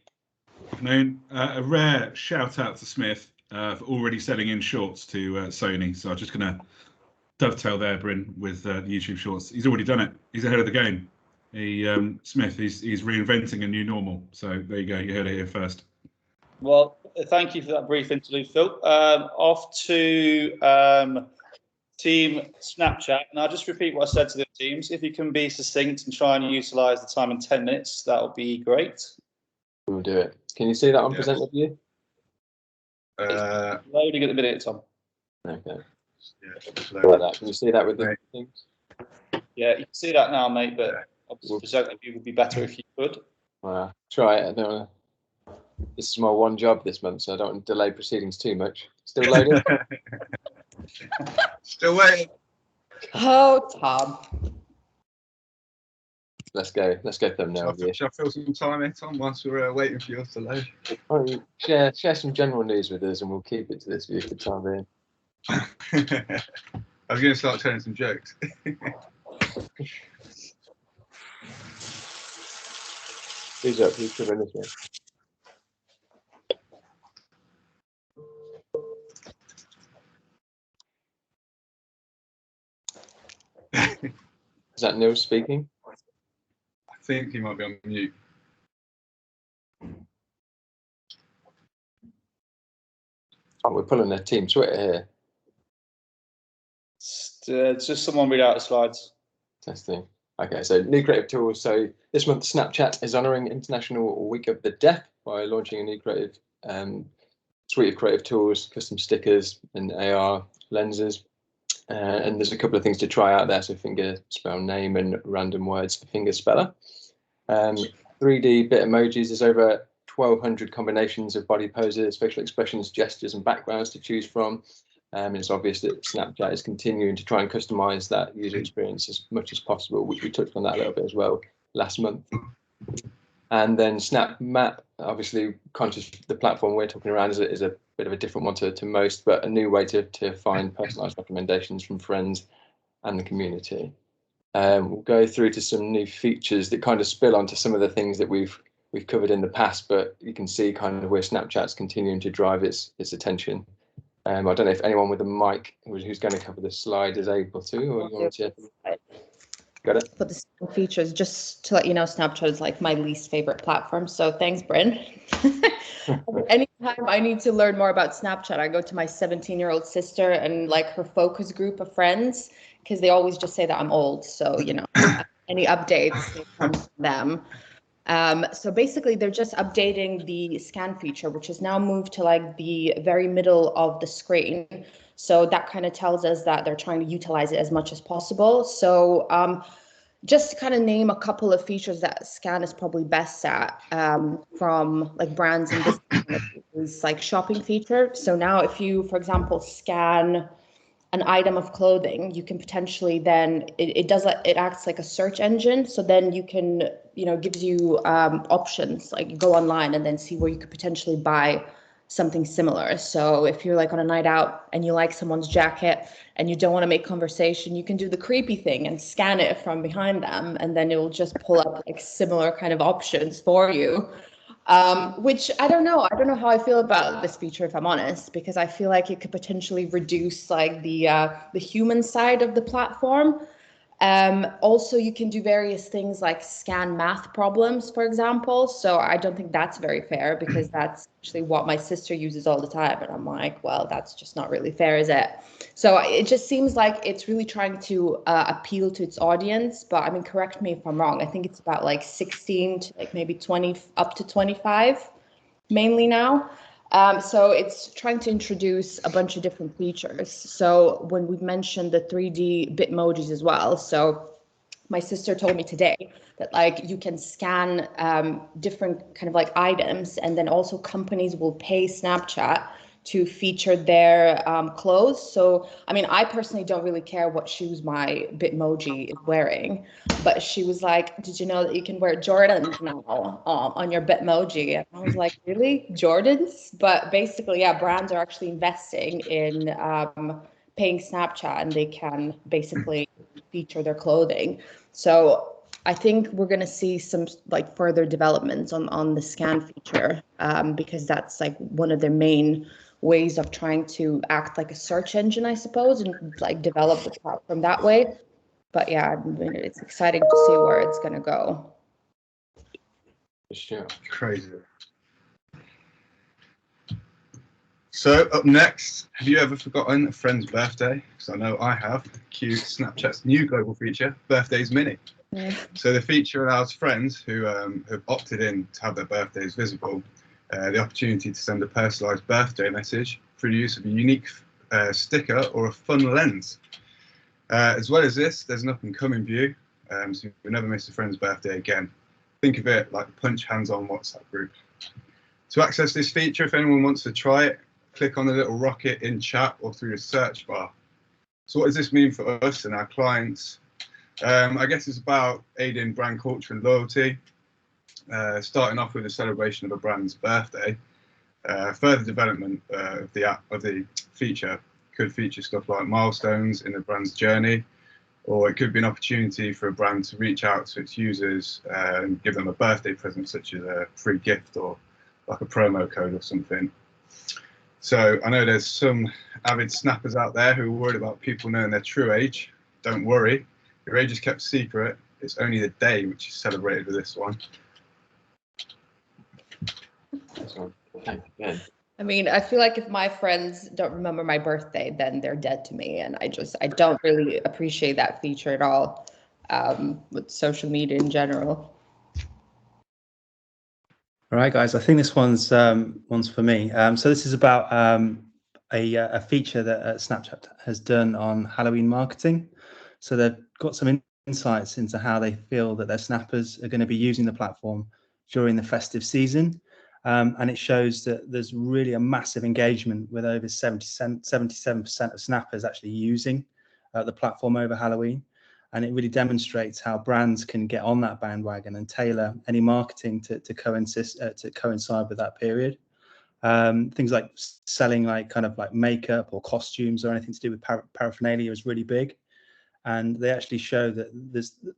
A rare shout out to Smith for already selling in shorts to Sony. So I'm just going to dovetail there, Bryn, with the YouTube shorts. He's already done it. He's ahead of the game. Smith, he's reinventing a new normal. So there you go. You heard it here first. Well, thank you for that brief interlude, Phil. Off to Team Snapchat, and I'll just repeat what I said to the teams. If you can be succinct and try and utilise the time in 10 minutes, that would be great. We'll do it. Can you see that on presenter view? Loading at the minute, Tom. Okay. Like that. Can you see that with the things? Yeah, you can see that now, mate, but obviously presenter view would be better if you could. Try it. I don't wanna... This is my one job this month, so I don't want to delay proceedings too much. Still loading? Still waiting. Oh, Tom. Let's go thumbnail. Shall I fill some time in, Tom, whilst we're waiting for yours to load? Share some general news with us, and we'll keep it to this view for the time being. I was going to start telling some jokes. Who's up? Who's covering this one? Is that Neil speaking? I think he might be on mute. Oh, we're pulling a team Twitter here. It's just someone read out the slides. Testing. Okay, so new creative tools. So this month, Snapchat is honouring International Week of the Deaf by launching a new creative suite of creative tools, custom stickers, and AR lenses. And there's a couple of things to try out there. So finger spell name and random words for finger speller. 3D bit emojis. There's over 1,200 combinations of body poses, facial expressions, gestures, and backgrounds to choose from. And it's obvious that Snapchat is continuing to try and customize that user experience as much as possible, which we touched on that a little bit as well last month. And then Snap Map, obviously conscious the platform we're talking around is a bit of a different one to most, but a new way to find personalized recommendations from friends and the community. We'll go through to some new features that kind of spill onto some of the things that we've covered in the past, but you can see kind of where Snapchat's continuing to drive its attention. I don't know if anyone with a mic who's going to cover the slide is able to, or you want to. Got it. But the features, just to let you know, Snapchat is like my least favorite platform. So thanks, Bryn. Anytime I need to learn more about Snapchat, I go to my 17-year-old sister and like her focus group of friends, because they always just say that I'm old. So, you know, any updates they come from them. So basically, they're just updating the scan feature, which is now moved to like the very middle of the screen. So that kind of tells us that they're trying to utilize it as much as possible. So just to kind of name a couple of features that scan is probably best at from like brands and businesses, like shopping feature. So now if you, for example, scan an item of clothing, you can potentially then it acts like a search engine. So then you can, you know, gives you options, like you go online and then see where you could potentially buy something similar. So if you're like on a night out and you like someone's jacket and you don't want to make conversation, you can do the creepy thing and scan it from behind them, and then it will just pull up like similar kind of options for you. Which I don't know how I feel about this feature, if I'm honest, because I feel like it could potentially reduce like the human side of the platform. Also, you can do various things like scan math problems, for example. So I don't think that's very fair, because that's actually what my sister uses all the time. And I'm like, well, that's just not really fair, is it? So it just seems like it's really trying to appeal to its audience. But I mean, correct me if I'm wrong. I think it's about like 16 to like maybe 20 up to 25 mainly now. So it's trying to introduce a bunch of different features. So when we mentioned the 3D Bitmojis as well, so my sister told me today that like you can scan different kind of like items, and then also companies will pay Snapchat to feature their clothes. So, I mean, I personally don't really care what shoes my Bitmoji is wearing, but she was like, did you know that you can wear Jordans now on your Bitmoji? And I was like, really? Jordans? But basically, yeah, brands are actually investing in paying Snapchat, and they can basically feature their clothing. So I think we're going to see some like further developments on the scan feature, because that's like one of their main ways of trying to act like a search engine, I suppose, and like develop the platform that way. But yeah, I mean, it's exciting to see where it's going to go. For sure. Crazy. So up next, have you ever forgotten a friend's birthday? Because I know I have. Cue Snapchat's new global feature, Birthdays Mini. Yeah. So the feature allows friends who have opted in to have their birthdays visible the opportunity to send a personalised birthday message through the use of a unique sticker or a fun lens. As well as this, there's an up-and-coming view, so you'll never miss a friend's birthday again. Think of it like the Punch hands-on WhatsApp group. To access this feature, if anyone wants to try it, click on the little rocket in chat or through the search bar. So what does this mean for us and our clients? I guess it's about aiding brand culture and loyalty, starting off with a celebration of a brand's birthday. Further development of the feature could feature stuff like milestones in the brand's journey, or it could be an opportunity for a brand to reach out to its users and give them a birthday present, such as a free gift or like a promo code or something. So I know there's some avid snappers out there who are worried about people knowing their true age. Don't worry, your age is kept secret. It's only the day which is celebrated with this one. I mean, I feel like if my friends don't remember my birthday, then they're dead to me. And I don't really appreciate that feature at all with social media in general. All right, guys, I think this one's for me. So this is about a feature that Snapchat has done on Halloween marketing. So they've got some insights into how they feel that their snappers are going to be using the platform during the festive season. And it shows that there's really a massive engagement with over 77% of snappers actually using the platform over Halloween. And it really demonstrates how brands can get on that bandwagon and tailor any marketing to coincide with that period. Things like selling kind of makeup or costumes or anything to do with paraphernalia is really big. And they actually show that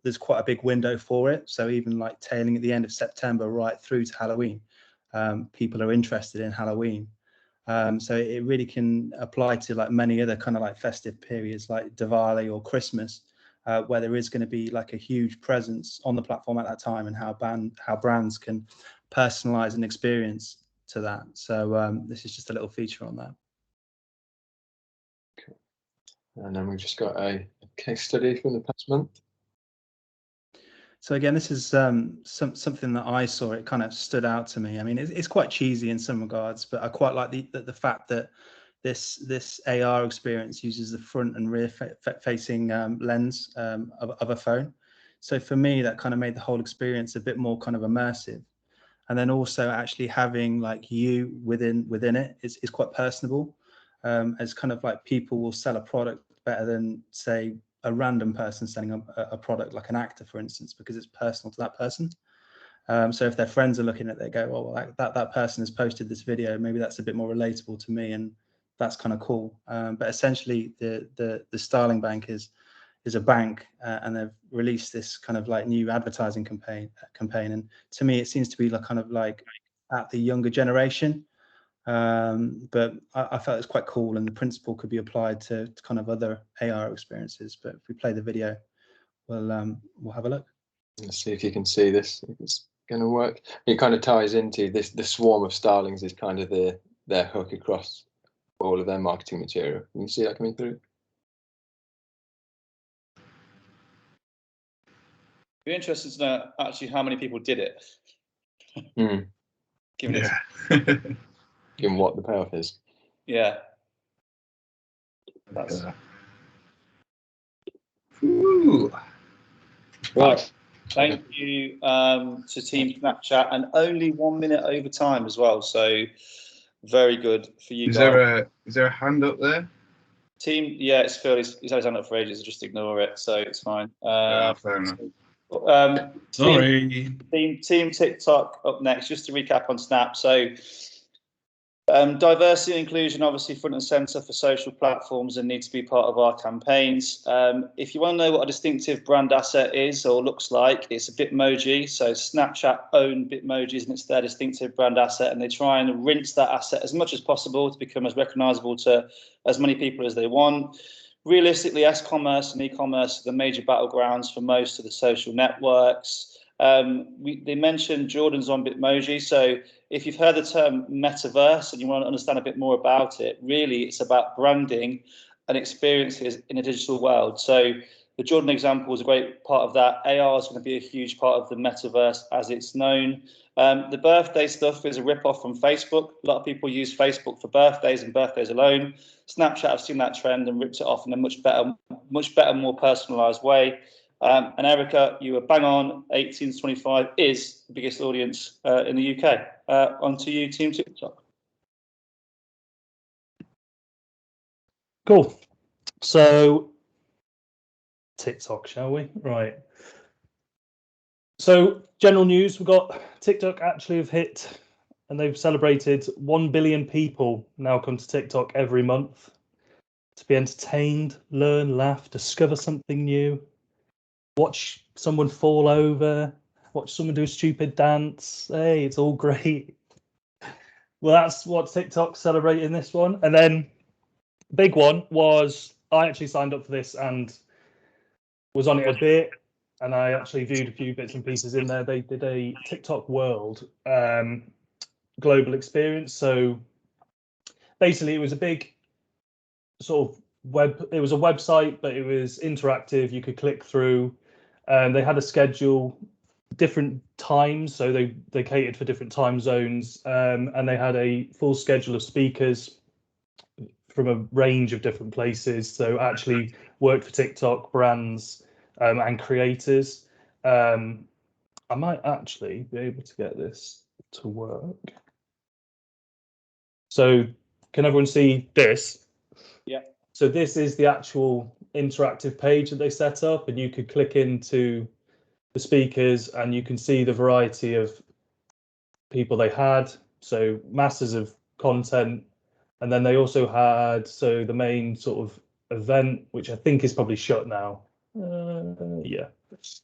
there's quite a big window for it. So even like tailing at the end of September right through to Halloween, people are interested in Halloween. So it really can apply to like many other kind of like festive periods like Diwali or Christmas, where there is going to be like a huge presence on the platform at that time, and how brands can personalize an experience to that. So this is just a little feature on that. And then we've just got a case study from the past month. So again, this is something that I saw. It kind of stood out to me. I mean, it's quite cheesy in some regards, but I quite like the fact that this AR experience uses the front and rear facing lens of a phone. So for me, that kind of made the whole experience a bit more kind of immersive. And then also actually having like you within it is quite personable, as kind of like people will sell a product better than say a random person selling a product, like an actor, for instance, because it's personal to that person. So if their friends are looking at it, they go, oh, well, that person has posted this video, maybe that's a bit more relatable to me, and that's kind of cool. But essentially, the Starling Bank is a bank, and they've released this kind of like new advertising campaign. And to me, it seems to be like kind of like at the younger generation. But I felt it's quite cool, and the principle could be applied to kind of other AR experiences. But if we play the video, we'll have a look. Let's see if you can see this. If it's going to work. It kind of ties into this. The swarm of starlings is kind of their hook across all of their marketing material. Can you see that coming through? Be interested to know actually how many people did it. Given Given what the payoff is. Yeah. That's right. Thank you to Team Snapchat, and only 1 minute over time as well. So very good for you guys. Is there a hand up there? Team, yeah, it's Phil. He's had his hand up for ages. Just ignore it, so it's fine. Fair enough. Sorry. Team TikTok up next. Just to recap on Snap. So diversity and inclusion, obviously front and center for social platforms, and need to be part of our campaigns. If you want to know what a distinctive brand asset is or looks like, it's a Bitmoji. So Snapchat own Bitmojis, and it's their distinctive brand asset, and they try and rinse that asset as much as possible to become as recognizable to as many people as they want. Realistically, S-commerce and e-commerce are the major battlegrounds for most of the social networks. They mentioned Jordan's on Bitmoji, so if you've heard the term metaverse and you want to understand a bit more about it, really it's about branding and experiences in a digital world. So the Jordan example was a great part of that. AR is going to be a huge part of the metaverse as it's known. The birthday stuff is a rip-off from Facebook. A lot of people use Facebook for birthdays and birthdays alone. Snapchat have seen that trend and ripped it off in a much better, more personalised way. And Erica, you were bang on. 18 to 25 is the biggest audience in the UK. On to you, Team TikTok. Cool. So TikTok, shall we? Right. So general news, we've got TikTok actually have hit, and they've celebrated 1 billion people now come to TikTok every month to be entertained, learn, laugh, discover something new, watch someone fall over, watch someone do a stupid dance. Hey, it's all great. Well, that's what TikTok celebrating this one. And then big one was, I actually signed up for this and was on it a bit, and I actually viewed a few bits and pieces in there. They did a TikTok World global experience. So basically it was a big sort of it was a website, but it was interactive. You could click through. They had a schedule, different times, so they catered for different time zones, and they had a full schedule of speakers from a range of different places. So actually worked for TikTok brands and creators. I might actually be able to get this to work. So can everyone see this? Yeah. So this is the actual interactive page that they set up, and you could click into the speakers and you can see the variety of people they had. So masses of content. And then they also had, so the main sort of event, which I think is probably shut now. Yeah.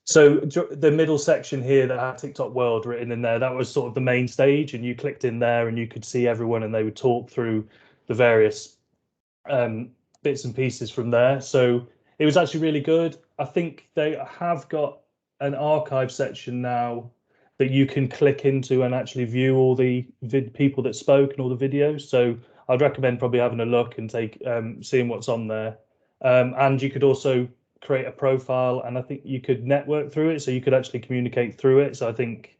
So the middle section here that had TikTok World written in there, that was sort of the main stage, and you clicked in there and you could see everyone and they would talk through the various bits and pieces from there. So it was actually really good. I think they have got an archive section now that you can click into and actually view all the people that spoke and all the videos. So I'd recommend probably having a look and seeing what's on there. And you could also create a profile, and I think you could network through it, so you could actually communicate through it. So I think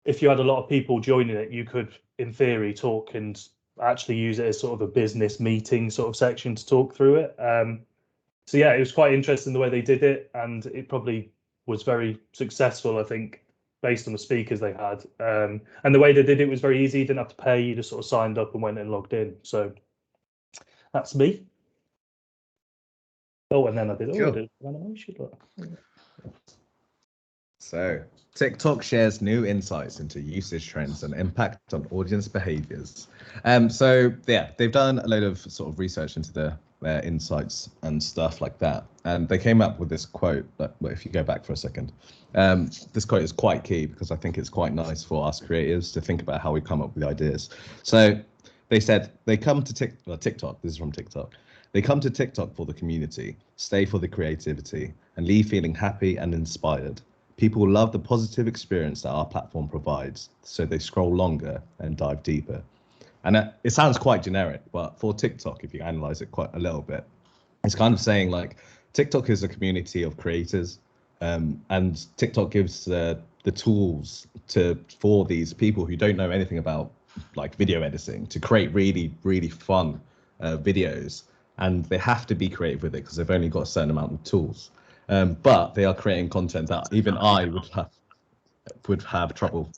if you had a lot of people joining it, you could, in theory, talk and actually use it as sort of a business meeting sort of section to talk through it. So yeah, it was quite interesting the way they did it, and it probably was very successful, I think, based on the speakers they had. And the way they did it was very easy. You didn't have to pay. You just sort of signed up and went and logged in. So that's me. Oh, and then I did animation. So TikTok shares new insights into usage trends and impact on audience behaviors. So yeah, they've done a load of sort of research into their insights and stuff like that. And they came up with this quote, but if you go back for a second, this quote is quite key because I think it's quite nice for us creators to think about how we come up with ideas. So they said they come to TikTok, this is from TikTok. They come to TikTok for the community, stay for the creativity, and leave feeling happy and inspired. People love the positive experience that our platform provides, so they scroll longer and dive deeper. And it sounds quite generic, but for TikTok, if you analyze it quite a little bit, it's kind of saying like TikTok is a community of creators, and TikTok gives the tools for these people who don't know anything about like video editing to create really, really fun videos. And they have to be creative with it because they've only got a certain amount of tools. But they are creating content that even I would have trouble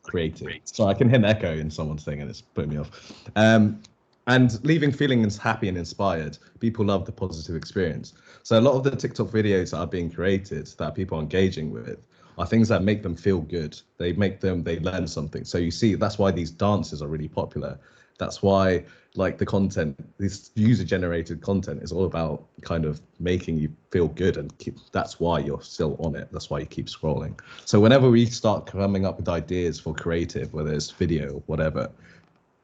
creating. So I can hear an echo in someone's thing and it's putting me off. And leaving feeling happy and inspired. People love the positive experience. So a lot of the TikTok videos that are being created that people are engaging with are things that make them feel good. They learn something. So you see, that's why these dances are really popular. That's why like the content, this user-generated content is all about kind of making you feel good, and that's why you're still on it. That's why you keep scrolling. So whenever we start coming up with ideas for creative, whether it's video or whatever,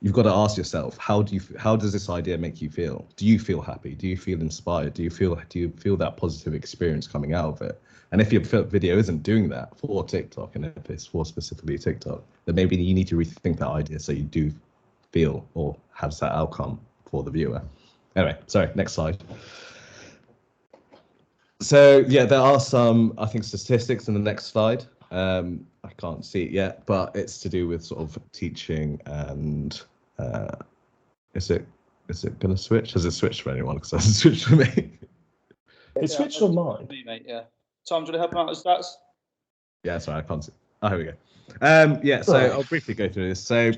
you've got to ask yourself, how does this idea make you feel? Do you feel happy? Do you feel inspired? Do you feel that positive experience coming out of it? And if your video isn't doing that for TikTok, and if it's for specifically TikTok, then maybe you need to rethink that idea so you do feel or have that outcome for the viewer. Anyway, sorry, next slide. So yeah, there are some, I think, statistics in the next slide. I can't see it yet, but it's to do with sort of teaching and is it going to switch? Has it switched for anyone? Because it hasn't switched for me. It switched on mine. Me, mate, yeah. Tom, do you want to help him out with stats? Yeah, sorry, I can't see. Oh, here we go. Yeah, so I'll briefly go through this. So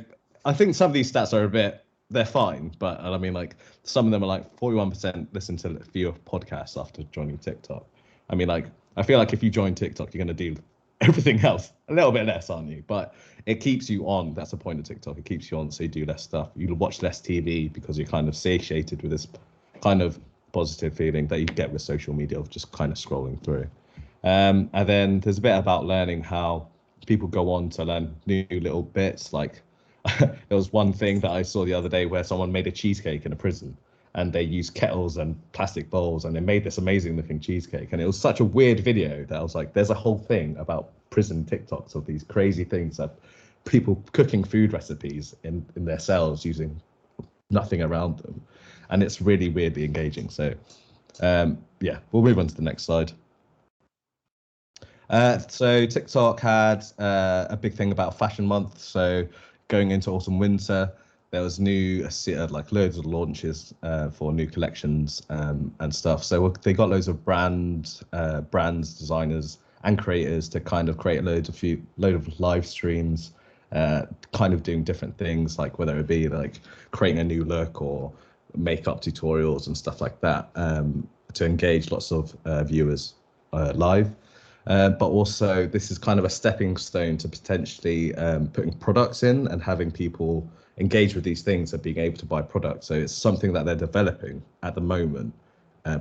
I think some of these stats are they're fine, but I mean, like, some of them are like 41% listen to fewer podcasts after joining TikTok. I mean, like, I feel like if you join TikTok, you're going to do everything else a little bit less, aren't you? But it keeps you on. That's the point of TikTok. It keeps you on, so you do less stuff. You watch less TV because you're kind of satiated with this kind of positive feeling that you get with social media of just kind of scrolling through. And then there's a bit about learning how people go on to learn new little bits. Like there was one thing that I saw the other day where someone made a cheesecake in a prison, and they used kettles and plastic bowls, and they made this amazing looking cheesecake. And it was such a weird video that I was like, there's a whole thing about prison TikToks of these crazy things that people cooking food recipes in their cells using nothing around them. And it's really weirdly engaging. So yeah, we'll move on to the next slide. So TikTok had a big thing about Fashion Month. So going into autumn winter, there was like loads of launches for new collections and stuff. So they got loads of brands, designers, and creators to kind of create load of live streams, kind of doing different things, like whether it be like creating a new look or makeup tutorials and stuff like that, to engage lots of viewers live. But also this is kind of a stepping stone to potentially putting products in and having people engage with these things and being able to buy products. So it's something that they're developing at the moment,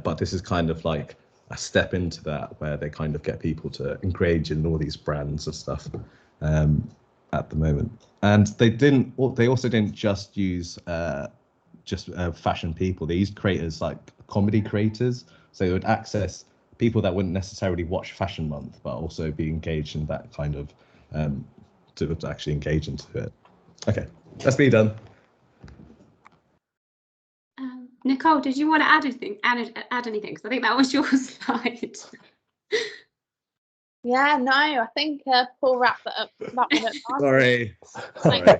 but this is kind of like a step into that, where they kind of get people to engage in all these brands and stuff at the moment. And they also didn't just use fashion people. They used creators like comedy creators, so they would access people that wouldn't necessarily watch Fashion Month, but also be engaged in that kind of to actually engage into it. Okay, that's me done. Nicole, did you want to add anything? Because I think that was your slide. Yeah, no, I think Paul wrapped that one up. Sorry. I'll have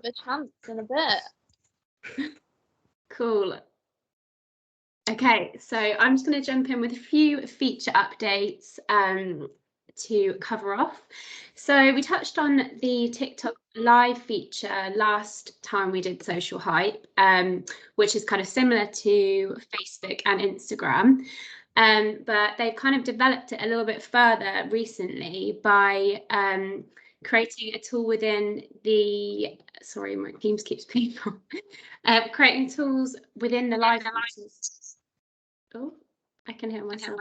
a chance in a bit. Cool. Okay, so I'm just going to jump in with a few feature updates to cover off. So we touched on the TikTok live feature last time we did SocialHype, which is kind of similar to Facebook and Instagram. But they've kind of developed it a little bit further recently by creating a tool within the, sorry, my Teams keeps being on, creating tools within the live features. Oh, I can hear myself.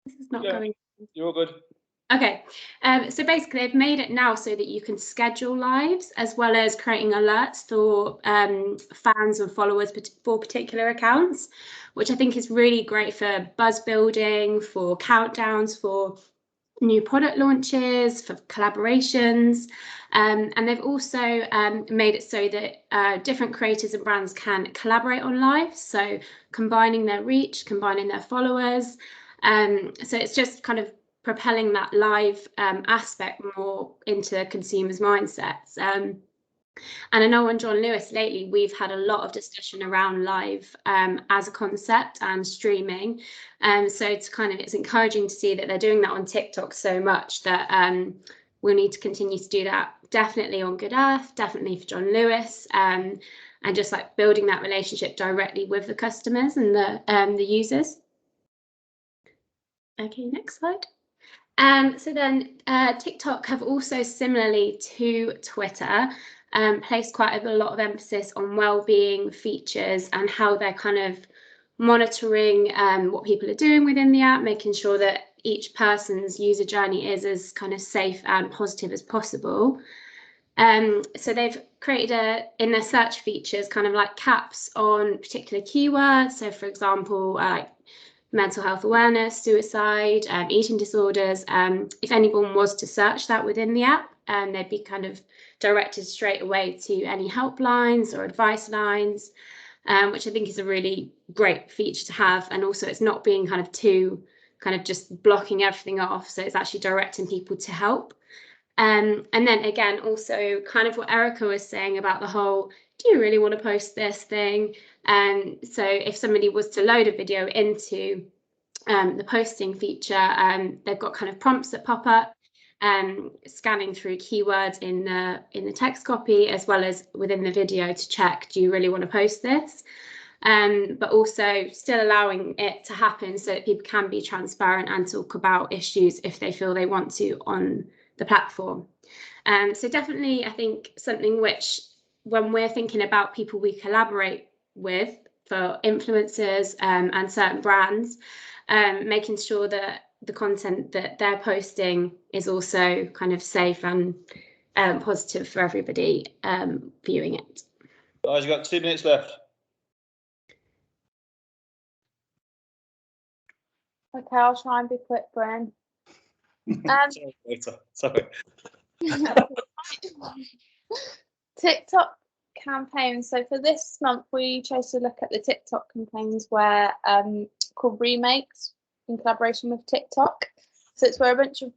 This is not going. You're all good. Okay, so basically they've made it now so that you can schedule lives as well as creating alerts for fans and followers for particular accounts, which I think is really great for buzz building, for countdowns, for new product launches, for collaborations. And they've also made it so that different creators and brands can collaborate on live, so combining their reach, combining their followers. So it's just kind of propelling that live aspect more into consumers' mindsets. And I know on John Lewis lately, we've had a lot of discussion around live as a concept and streaming. So it's encouraging to see that they're doing that on TikTok so much that we'll need to continue to do that. Definitely on Good Earth, definitely for John Lewis, and just like building that relationship directly with the customers and the users. Okay, next slide. So then TikTok have also, similarly to Twitter, placed quite a lot of emphasis on well-being features and how they're kind of monitoring what people are doing within the app, making sure that each person's user journey is as kind of safe and positive as possible. So they've created in their search features kind of like caps on particular keywords. So for example, like mental health awareness, suicide, eating disorders. If anyone was to search that within the app, they'd be kind of directed straight away to any helplines or advice lines, which I think is a really great feature to have. And also it's not being kind of too kind of just blocking everything off. So it's actually directing people to help. And then again, also kind of what Erica was saying about the whole, do you really want to post this thing? So if somebody was to load a video into the posting feature, they've got kind of prompts that pop up, scanning through keywords in the text copy as well as within the video to check, do you really want to post this? But also still allowing it to happen so that people can be transparent and talk about issues if they feel they want to on the platform. So definitely, I think something which, when we're thinking about people we collaborate with for influencers and certain brands, making sure that the content that they're posting is also kind of safe and positive for everybody viewing it. Guys, you've got 2 minutes left. Okay, I'll try and be quick, Bryn. Sorry. TikTok campaigns. So for this month, we chose to look at the TikTok campaigns where called remakes in collaboration with TikTok. So it's where a bunch of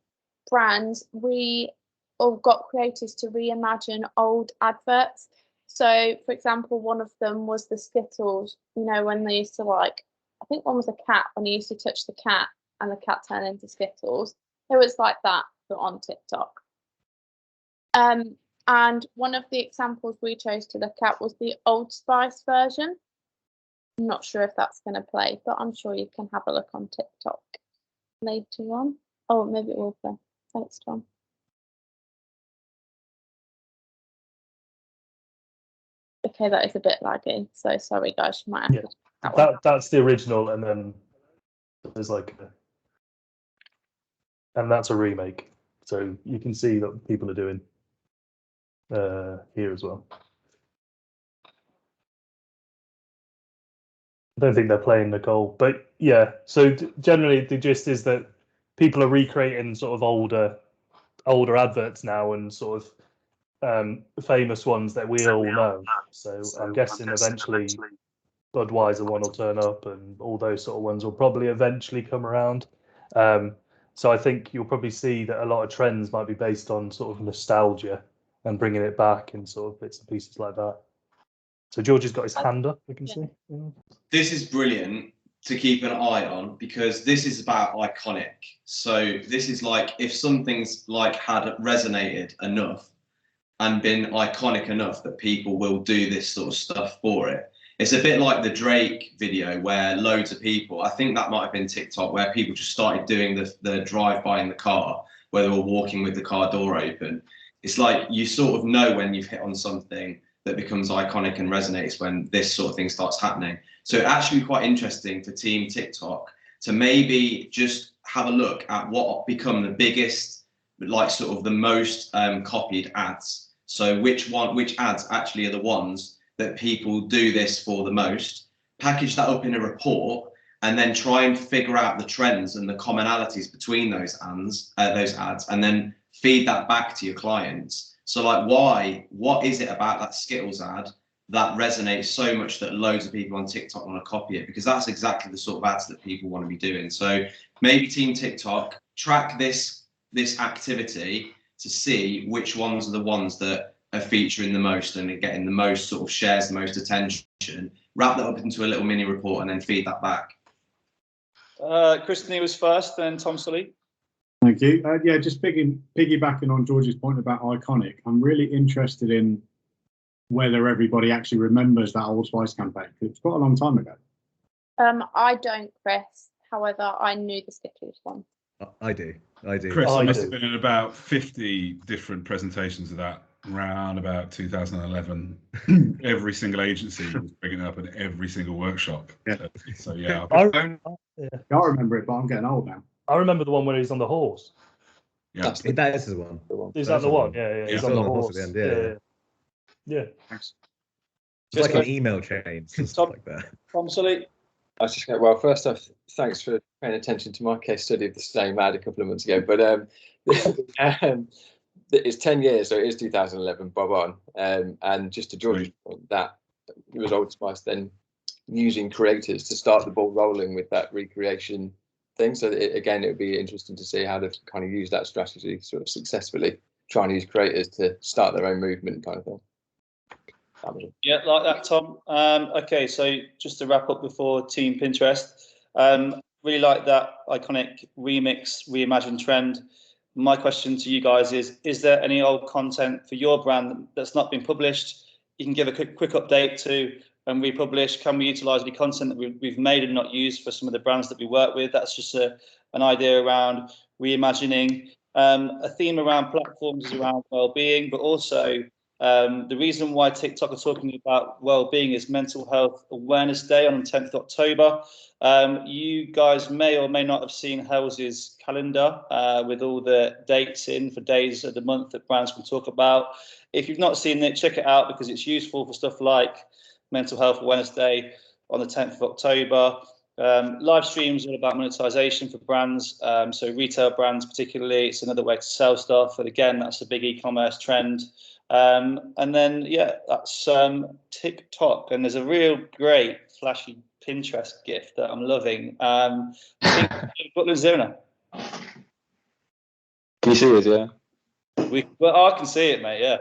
brands we all got creators to reimagine old adverts. So for example, one of them was the Skittles. You know, when they used to like, I think one was a cat, when you used to touch the cat and the cat turned into Skittles. It was like that, but on TikTok. And one of the examples we chose to look at was the Old Spice version. I'm not sure if that's going to play, but I'm sure you can have a look on TikTok later on. Oh, maybe it will play. Thanks, Tom. Okay, that is a bit laggy, so sorry guys, you might have to That's the original, and then there's like and that's a remake, so you can see that people are doing here as well. I don't think they're playing Nicole, but yeah, so generally the gist is that people are recreating sort of older adverts now, and sort of famous ones that we all know. So I'm guessing eventually Budweiser one will turn up, and all those sort of ones will probably eventually come around. So I think you'll probably see that a lot of trends might be based on sort of nostalgia and bringing it back in sort of bits and pieces like that. So George has got his hand up, I can see. Yeah. This is brilliant to keep an eye on, because this is about iconic. So this is like, if something's like had resonated enough and been iconic enough that people will do this sort of stuff for it. It's a bit like the Drake video where loads of people, I think that might have been TikTok, where people just started doing the drive-by in the car, where they were walking with the car door open. It's like you sort of know when you've hit on something that becomes iconic and resonates when this sort of thing starts happening. So it's actually quite interesting for Team TikTok to maybe just have a look at what become the biggest, like sort of the most copied ads. So which ads actually are the ones that people do this for the most, package that up in a report, and then try and figure out the trends and the commonalities between those ads, and then feed that back to your clients. So like, what is it about that Skittles ad that resonates so much that loads of people on TikTok want to copy it? Because that's exactly the sort of ads that people want to be doing. So maybe Team TikTok, track this activity to see which ones are the ones that are featuring the most and are getting the most sort of shares, the most attention. Wrap that up into a little mini report and then feed that back. Christine was first, then Tom Sully. Thank you. Yeah, just piggybacking on George's point about iconic, I'm really interested in whether everybody actually remembers that Old Spice campaign. It's quite a long time ago. I don't, Chris. However, I knew the Skittles one. I do. Chris, I must have been in about 50 different presentations of that around about 2011. Every single agency was bringing it up in every single workshop. Yeah. So yeah, I remember it, but I'm getting old now. I remember the one where he's on the horse. Yeah, that is the one. Is that the one? Yeah, he's on the horse. At the end, yeah. Thanks. It's like an email chain and stuff like that. Tom Sully. I was just going, well, first off, thanks for paying attention to my case study of the same ad a couple of months ago. But it's 10 years, so it is 2011, bob on. And just to George's point, that it was Old Spice then using creators to start the ball rolling with that recreation thing. So again, it would be interesting to see how they've kind of used that strategy sort of successfully, trying to use creators to start their own movement kind of thing. Yeah, like that, Tom. Okay, so just to wrap up before Team Pinterest, really like that iconic remix, reimagined trend. My question to you guys is there any old content for your brand that's not been published? You can give a quick update to and republish. Can we utilize any content that we've made and not used for some of the brands that we work with? That's just an idea around reimagining. A theme around platforms is around well-being, but also the reason why TikTok are talking about well-being is Mental Health Awareness Day on the 10th of October. You guys may or may not have seen Hell's calendar with all the dates in for days of the month that brands can talk about. If you've not seen it, check it out because it's useful for stuff like Mental Health Awareness Day on the 10th of October. Live streams are about monetization for brands, so retail brands particularly. It's another way to sell stuff, and again, that's a big e-commerce trend. And then, yeah, that's TikTok, and there's a real great flashy Pinterest gift that I'm loving. Butler Zona. Can you see it? Yeah. Well, I can see it, mate. Yeah.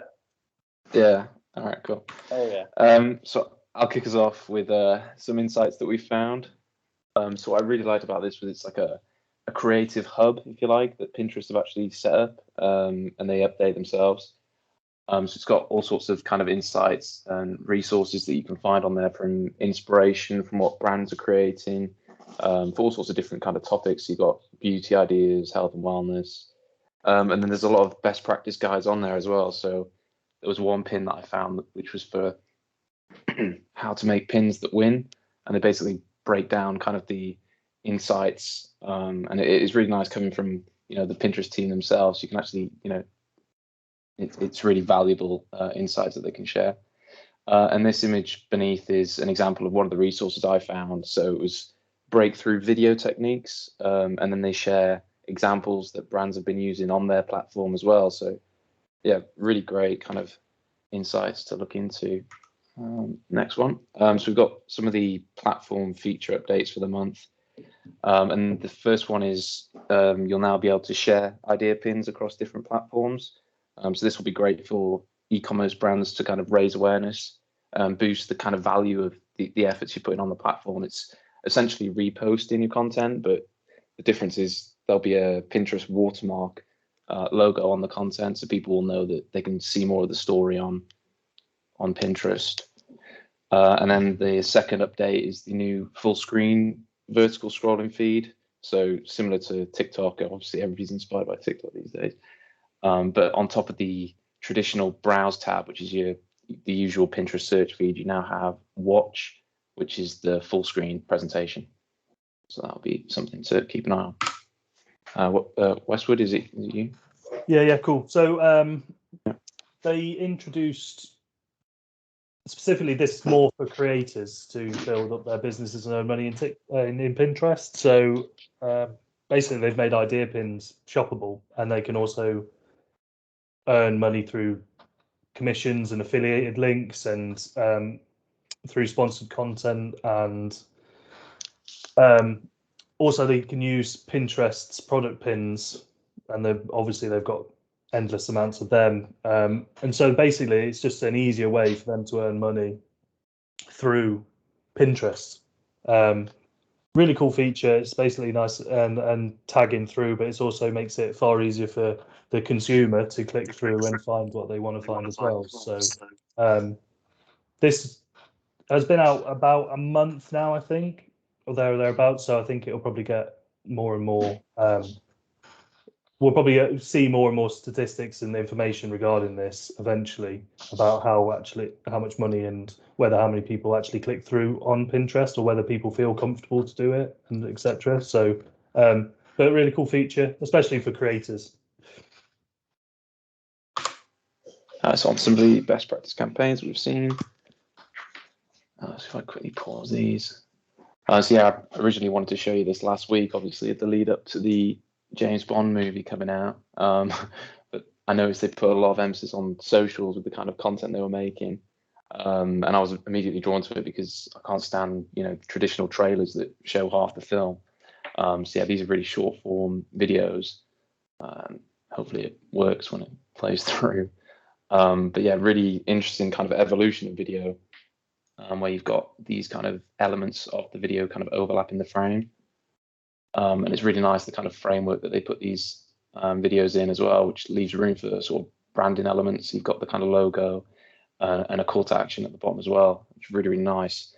Yeah. All right. Cool. Oh yeah. So I'll kick us off with some insights that we found. So what I really liked about this was it's like a creative hub, if you like, that Pinterest have actually set up, and they update themselves. So it's got all sorts of kind of insights and resources that you can find on there, from inspiration from what brands are creating, for all sorts of different kind of topics. You've got beauty ideas, health and wellness, and then there's a lot of best practice guides on there as well. So there was one pin that I found which was for how to make pins that win, and they basically break down kind of the insights, and it is really nice coming from the Pinterest team themselves. You can actually it's really valuable insights that they can share. And this image beneath is an example of one of the resources I found. So it was breakthrough video techniques, and then they share examples that brands have been using on their platform as well. So yeah, really great kind of insights to look into. Next one. So we've got some of the platform feature updates for the month. And the first one is you'll now be able to share idea pins across different platforms. So this will be great for e-commerce brands to kind of raise awareness, boost the kind of value of the efforts you're putting on the platform. It's essentially reposting your content, but the difference is there'll be a Pinterest watermark logo on the content, so people will know that they can see more of the story on Pinterest. And then the second update is the new full screen vertical scrolling feed. So similar to TikTok, obviously everybody's inspired by TikTok these days. But on top of the traditional browse tab, which is the usual Pinterest search feed, you now have watch, which is the full screen presentation. So that'll be something to keep an eye on. Westwood, is it you? Yeah, cool. So they introduced specifically this more for creators to build up their businesses and earn money in Pinterest. So basically, they've made idea pins shoppable, and they can also earn money through commissions and affiliated links, and through sponsored content, and also they can use Pinterest's product pins, and they've got endless amounts of them, and so basically it's just an easier way for them to earn money through Pinterest. Really cool feature. It's basically nice and tagging through, but it also makes it far easier for the consumer to click through and find what they want to find as well. So this has been out about a month now, I think, or thereabouts. So I think it'll probably get more and more. We'll probably see more and more statistics and information regarding this eventually, about how much money and how many people actually click through on Pinterest, or whether people feel comfortable to do it, and etc. So, but a really cool feature, especially for creators. So on some of the best practice campaigns we've seen. So if I quickly pause these. So yeah, I originally wanted to show you this last week, obviously at the lead up to the James Bond movie coming out. But I noticed they put a lot of emphasis on socials with the kind of content they were making. And I was immediately drawn to it because I can't stand, traditional trailers that show half the film. So yeah, these are really short form videos. Hopefully it works when it plays through. But yeah, really interesting kind of evolution of video, where you've got these kind of elements of the video kind of overlapping the frame. And it's really nice, the kind of framework that they put these videos in as well, which leaves room for sort of branding elements. You've got the kind of logo and a call to action at the bottom as well, which is really, really nice.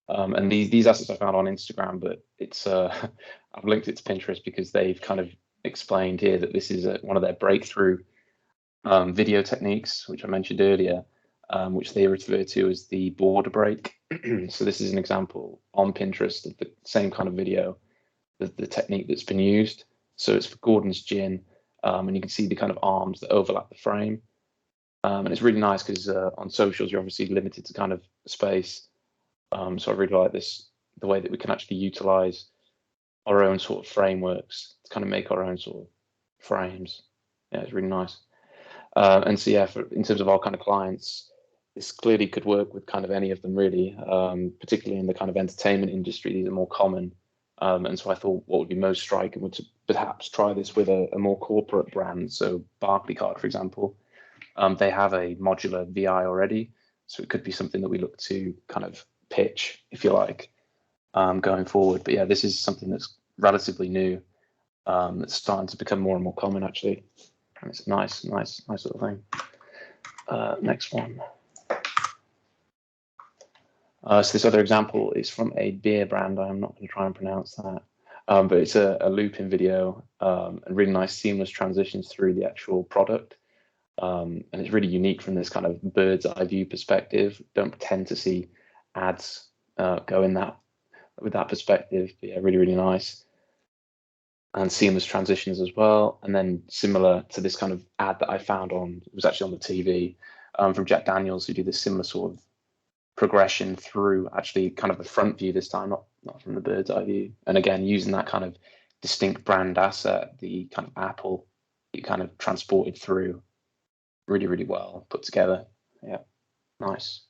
And these assets I found on Instagram, but it's I've linked it to Pinterest because they've kind of explained here that this is one of their breakthrough video techniques, which I mentioned earlier, which they refer to as the border break. So this is an example on Pinterest of the same kind of video, the technique that's been used. So it's for Gordon's gin, and you can see the kind of arms that overlap the frame. And it's really nice because on socials, you're obviously limited to kind of space. So I really like this, the way that we can actually utilize our own sort of frameworks to kind of make our own sort of frames. Yeah, it's really nice. And so yeah, in terms of our kind of clients, this clearly could work with kind of any of them really, particularly in the kind of entertainment industry. These are more common. And so I thought what would be most striking would to perhaps try this with a more corporate brand. So Barclaycard, for example, they have a modular VI already. So it could be something that we look to kind of pitch, if you like, going forward. But yeah, this is something that's relatively new, that's starting to become more and more common actually. And it's a nice little thing. Next one. So this other example is from a beer brand. I'm not going to try and pronounce that, but it's a loop-in video, and really nice seamless transitions through the actual product. And it's really unique from this kind of bird's eye view perspective. Don't tend to see ads go in that with that perspective. But yeah, really, really nice. And seamless transitions as well. And then similar to this kind of ad that I found it was actually on the TV, from Jack Daniels, who did this similar sort of progression through actually kind of the front view this time, not from the bird's eye view. And again, using that kind of distinct brand asset, the kind of apple, you kind of transported through really, really well put together. Yeah, nice.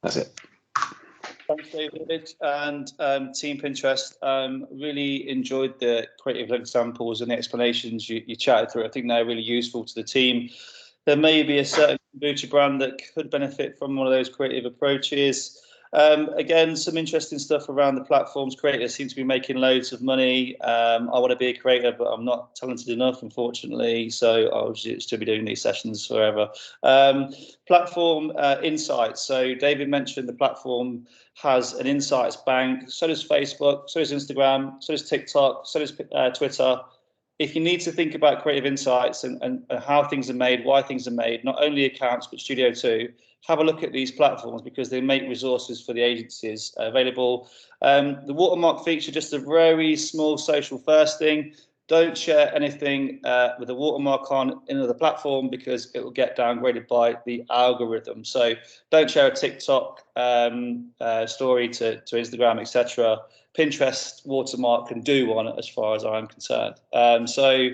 That's it. Thanks, David, and Team Pinterest. Really enjoyed the creative examples and the explanations you chatted through. I think they're really useful to the team. There may be a certain kombucha brand that could benefit from one of those creative approaches. Again, some interesting stuff around the platforms. Creators seem to be making loads of money. I want to be a creator, but I'm not talented enough, unfortunately. So I'll still be doing these sessions forever. Platform insights. So David mentioned the platform has an insights bank. So does Facebook, so does Instagram, so does TikTok, so does Twitter. If you need to think about creative insights and how things are made, why things are made, not only accounts, but Studio 2, have a look at these platforms because they make resources for the agencies available. The watermark feature, just a very small social first thing. Don't share anything with a watermark on another platform because it will get downgraded by the algorithm. So don't share a TikTok story to Instagram, etc. Pinterest watermark can do one as far as I'm concerned. So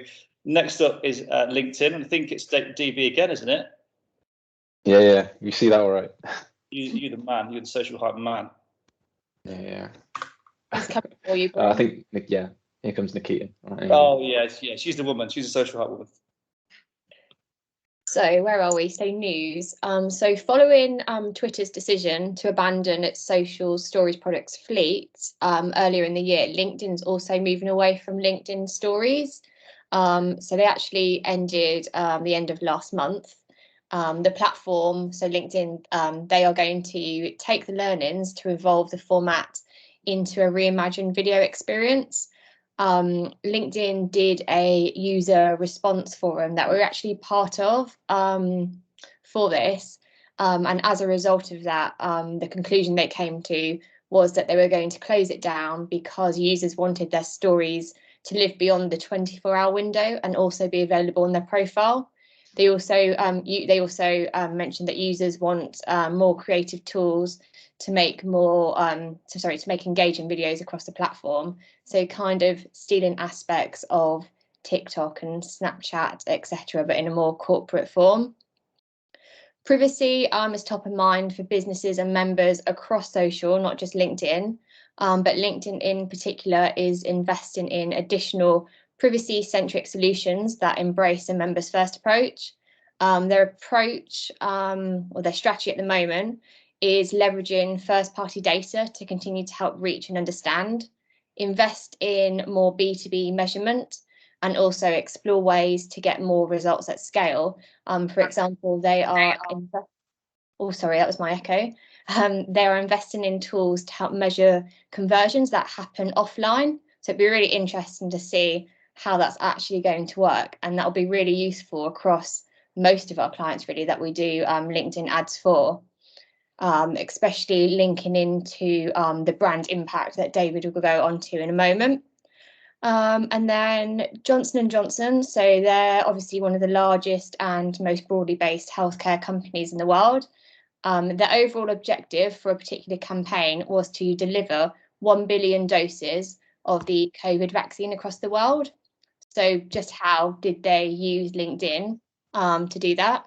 next up is LinkedIn, and I think it's DB again, isn't it? Yeah, you see that all right. You're the man. You're the SocialHype man. Yeah. He's coming for you, I think yeah. Here comes Nikita. Right, oh yeah, she's the woman. She's a SocialHype woman. So where are we? So news. So following Twitter's decision to abandon its social stories products fleet earlier in the year, LinkedIn's also moving away from LinkedIn stories. So they actually ended the end of last month. The platform, so LinkedIn, they are going to take the learnings to evolve the format into a reimagined video experience. LinkedIn did a user response forum that we're actually part of for this. And as a result of that, the conclusion they came to was that they were going to close it down because users wanted their stories to live beyond the 24-hour window and also be available on their profile. They also mentioned that users want more creative tools to make to make engaging videos across the platform. So kind of stealing aspects of TikTok and Snapchat, etc., but in a more corporate form. Privacy is top of mind for businesses and members across social, not just LinkedIn, but LinkedIn in particular is investing in additional privacy-centric solutions that embrace a members first approach. Their approach or their strategy at the moment is leveraging first-party data to continue to help reach and understand, invest in more B2B measurement, and also explore ways to get more results at scale. For example, they are that was my echo. They are investing in tools to help measure conversions that happen offline. So it'd be really interesting to see how that's actually going to work, and that'll be really useful across most of our clients really that we do LinkedIn ads for, especially linking into the brand impact that David will go on to in a moment. And then Johnson & Johnson, so they're obviously one of the largest and most broadly based healthcare companies in the world. Their overall objective for a particular campaign was to deliver 1 billion doses of the COVID vaccine across the world. So just how did they use LinkedIn to do that?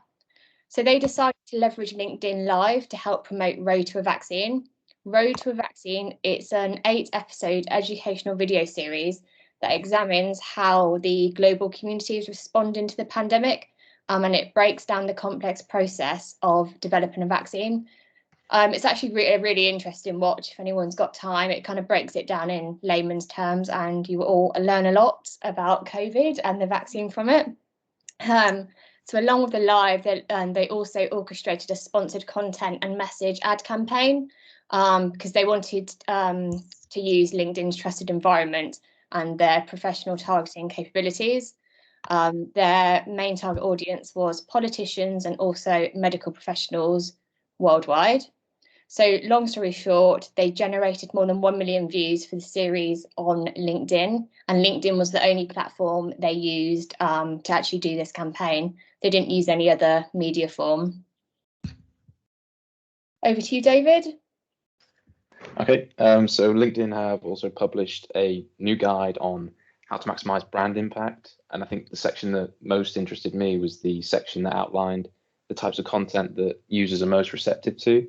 So they decided to leverage LinkedIn Live to help promote Road to a Vaccine. Road to a Vaccine, it's an 8-episode educational video series that examines how the global community is responding to the pandemic, and it breaks down the complex process of developing a vaccine. It's actually a really interesting watch if anyone's got time. It kind of breaks it down in layman's terms, and you will all learn a lot about COVID and the vaccine from it. So along with the live, they also orchestrated a sponsored content and message ad campaign because they wanted to use LinkedIn's trusted environment and their professional targeting capabilities. Their main target audience was politicians and also medical professionals worldwide. So long story short, they generated more than 1 million views for the series on LinkedIn, and LinkedIn was the only platform they used to actually do this campaign. They didn't use any other media form. Over to you, David. Okay, so LinkedIn have also published a new guide on how to maximize brand impact. And I think the section that most interested me was the section that outlined the types of content that users are most receptive to.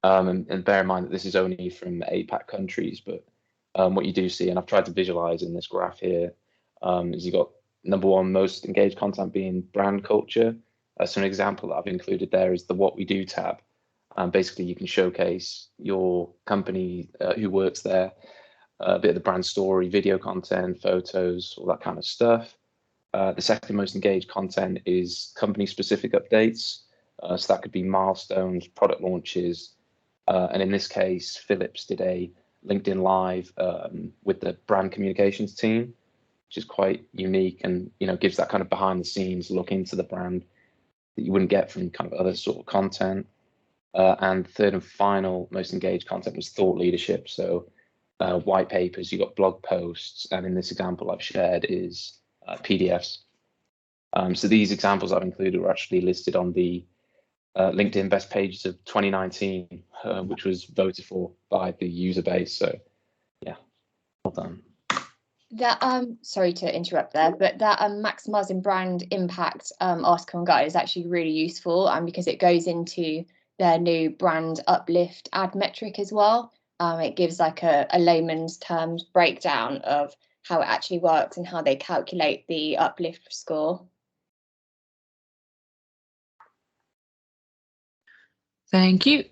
And bear in mind that this is only from APAC countries, but what you do see, and I've tried to visualize in this graph here, is you've got number one most engaged content being brand culture. So an example that I've included there is the What We Do tab. Basically, you can showcase your company, who works there, a bit of the brand story, video content, photos, all that kind of stuff. The second most engaged content is company-specific updates. So that could be milestones, product launches, and in this case, Philips did a LinkedIn Live with the brand communications team, which is quite unique and gives that kind of behind-the-scenes look into the brand that you wouldn't get from kind of other sort of content. And third and final most engaged content was thought leadership. So white papers, you got blog posts, and in this example I've shared is PDFs. So these examples I've included were actually listed on the LinkedIn best pages of 2019, which was voted for by the user base. So yeah, well done. That sorry to interrupt there, but that maximizing brand impact article and guide is actually really useful, because it goes into their new brand uplift ad metric as well. It gives like a layman's terms breakdown of how it actually works and how they calculate the uplift score. Thank you.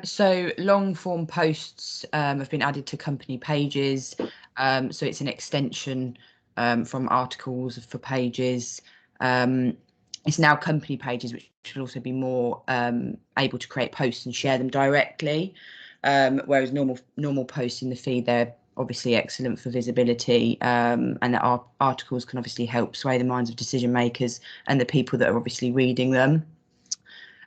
So long form posts have been added to company pages. So it's an extension from articles for pages. It's now company pages, which should also be more able to create posts and share them directly. Whereas normal posts in the feed, they're obviously excellent for visibility, and that our articles can obviously help sway the minds of decision makers and the people that are obviously reading them.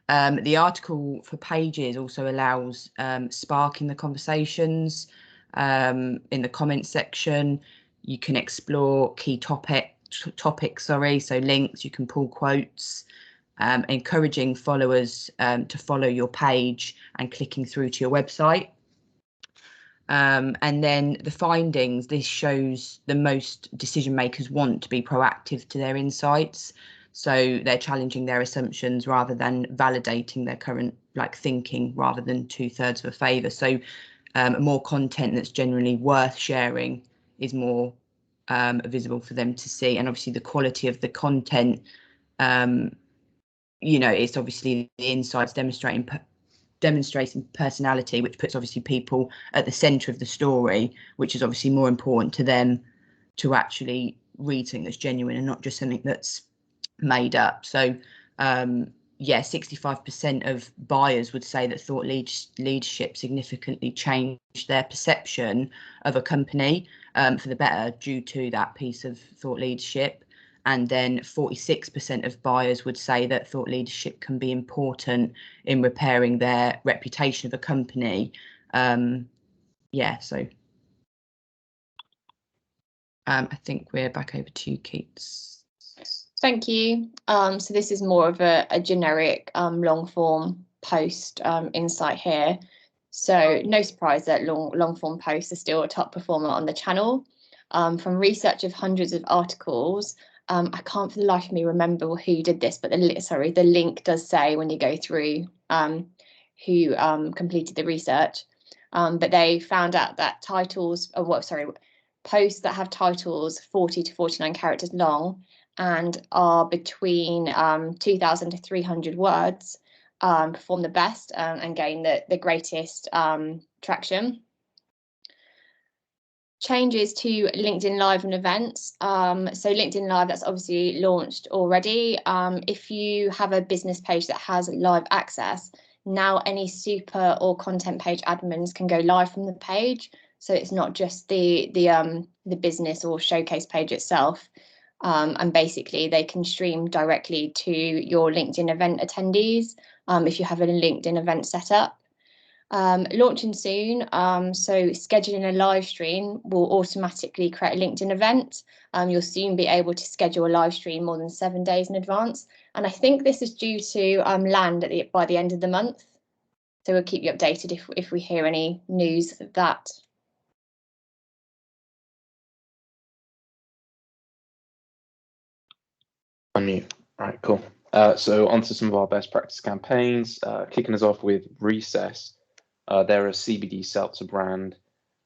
The article for pages also allows sparking the conversations in the comments section. You can explore key topics, so links, you can pull quotes, encouraging followers to follow your page and clicking through to your website. And then the findings, this shows the most decision makers want to be proactive to their insights. So they're challenging their assumptions rather than validating their current thinking, rather than 2/3 of a favour. So more content that's generally worth sharing is more visible for them to see. And obviously the quality of the content, it's obviously the insights demonstrating personality, which puts obviously people at the centre of the story, which is obviously more important to them to actually read something that's genuine and not just something that's made up. So 65% of buyers would say that thought leadership significantly changed their perception of a company for the better due to that piece of thought leadership. And then 46% of buyers would say that thought leadership can be important in repairing their reputation of a company. So I think we're back over to you, Keats. Thank you. So this is more of a generic long form post insight here. So no surprise that long form posts are still a top performer on the channel. From research of hundreds of articles, I can't for the life of me remember who did this, but the link does say when you go through who completed the research. But they found out that posts that have titles 40 to 49 characters long and are between 2,000 to 300 words perform the best and gain the greatest traction. Changes to LinkedIn Live and events. So LinkedIn Live, that's obviously launched already. If you have a business page that has live access, now any super or content page admins can go live from the page. So it's not just the business or showcase page itself. And basically they can stream directly to your LinkedIn event attendees if you have a LinkedIn event set up. Launching soon, so scheduling a live stream will automatically create a LinkedIn event. You'll soon be able to schedule a live stream more than 7 days in advance. And I think this is due to land by the end of the month. So we'll keep you updated if we hear any news of that. Unmute. Right, cool. So on to some of our best practice campaigns. Kicking us off with Recess. They're a CBD seltzer brand,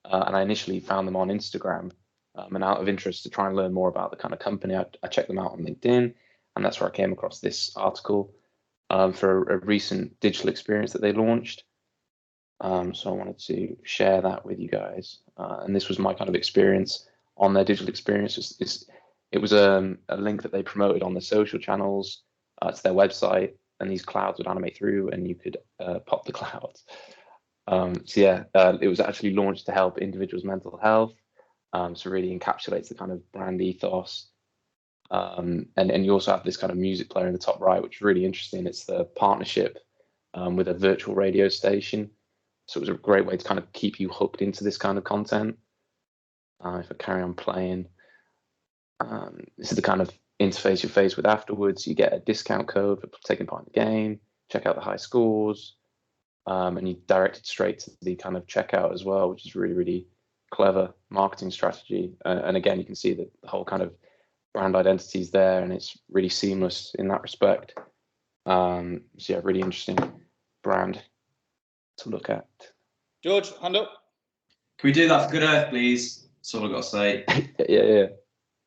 and I initially found them on Instagram. And out of interest to try and learn more about the kind of company, I checked them out on LinkedIn, and that's where I came across this article for a recent digital experience that they launched. So I wanted to share that with you guys. And this was my kind of experience on their digital experience. It was a link that they promoted on the social channels to their website, and these clouds would animate through, and you could pop the clouds. It was actually launched to help individuals' mental health. So really encapsulates the kind of brand ethos. And you also have this kind of music player in the top right, which is really interesting. It's the partnership with a virtual radio station. So it was a great way to kind of keep you hooked into this kind of content. If I carry on playing, this is the kind of interface you're faced with afterwards. You get a discount code for taking part in the game, check out the high scores, and you direct it straight to the kind of checkout as well, which is really, really clever marketing strategy. And again, you can see that the whole kind of brand identity is there, and it's really seamless in that respect. Really interesting brand to look at. George, hand up. Can we do that for Good Earth, please? That's all I've got to say.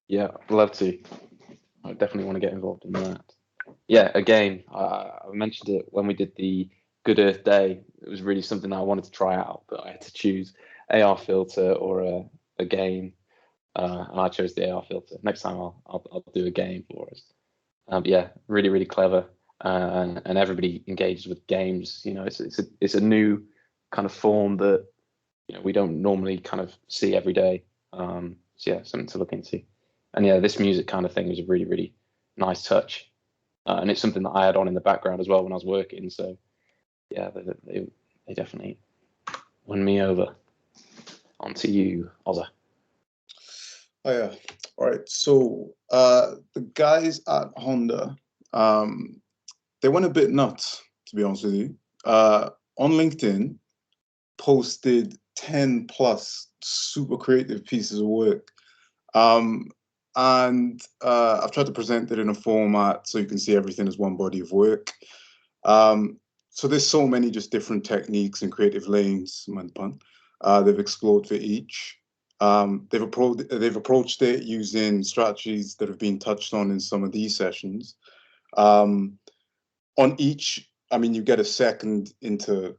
Yeah, I'd love to. I definitely want to get involved in that. Yeah, again, I mentioned it when we did the Good Earth Day. It was really something that I wanted to try out, but I had to choose AR filter or a game, and I chose the AR filter. Next time I'll do a game for us. But yeah, really, really clever, and everybody engages with games. You know, it's a new kind of form that we don't normally kind of see every day. Something to look into. And yeah, this music kind of thing was a really, really nice touch, and it's something that I had on in the background as well when I was working. So yeah, they definitely won me over. On to you, Ozza. Oh yeah. All right. So the guys at Honda, they went a bit nuts, to be honest with you. On LinkedIn, posted 10 plus super creative pieces of work. And I've tried to present it in a format so you can see everything as one body of work. So there's so many just different techniques and creative lanes, mind the pun, they've explored for each. They've approached it using strategies that have been touched on in some of these sessions. On each, I mean, you get a second into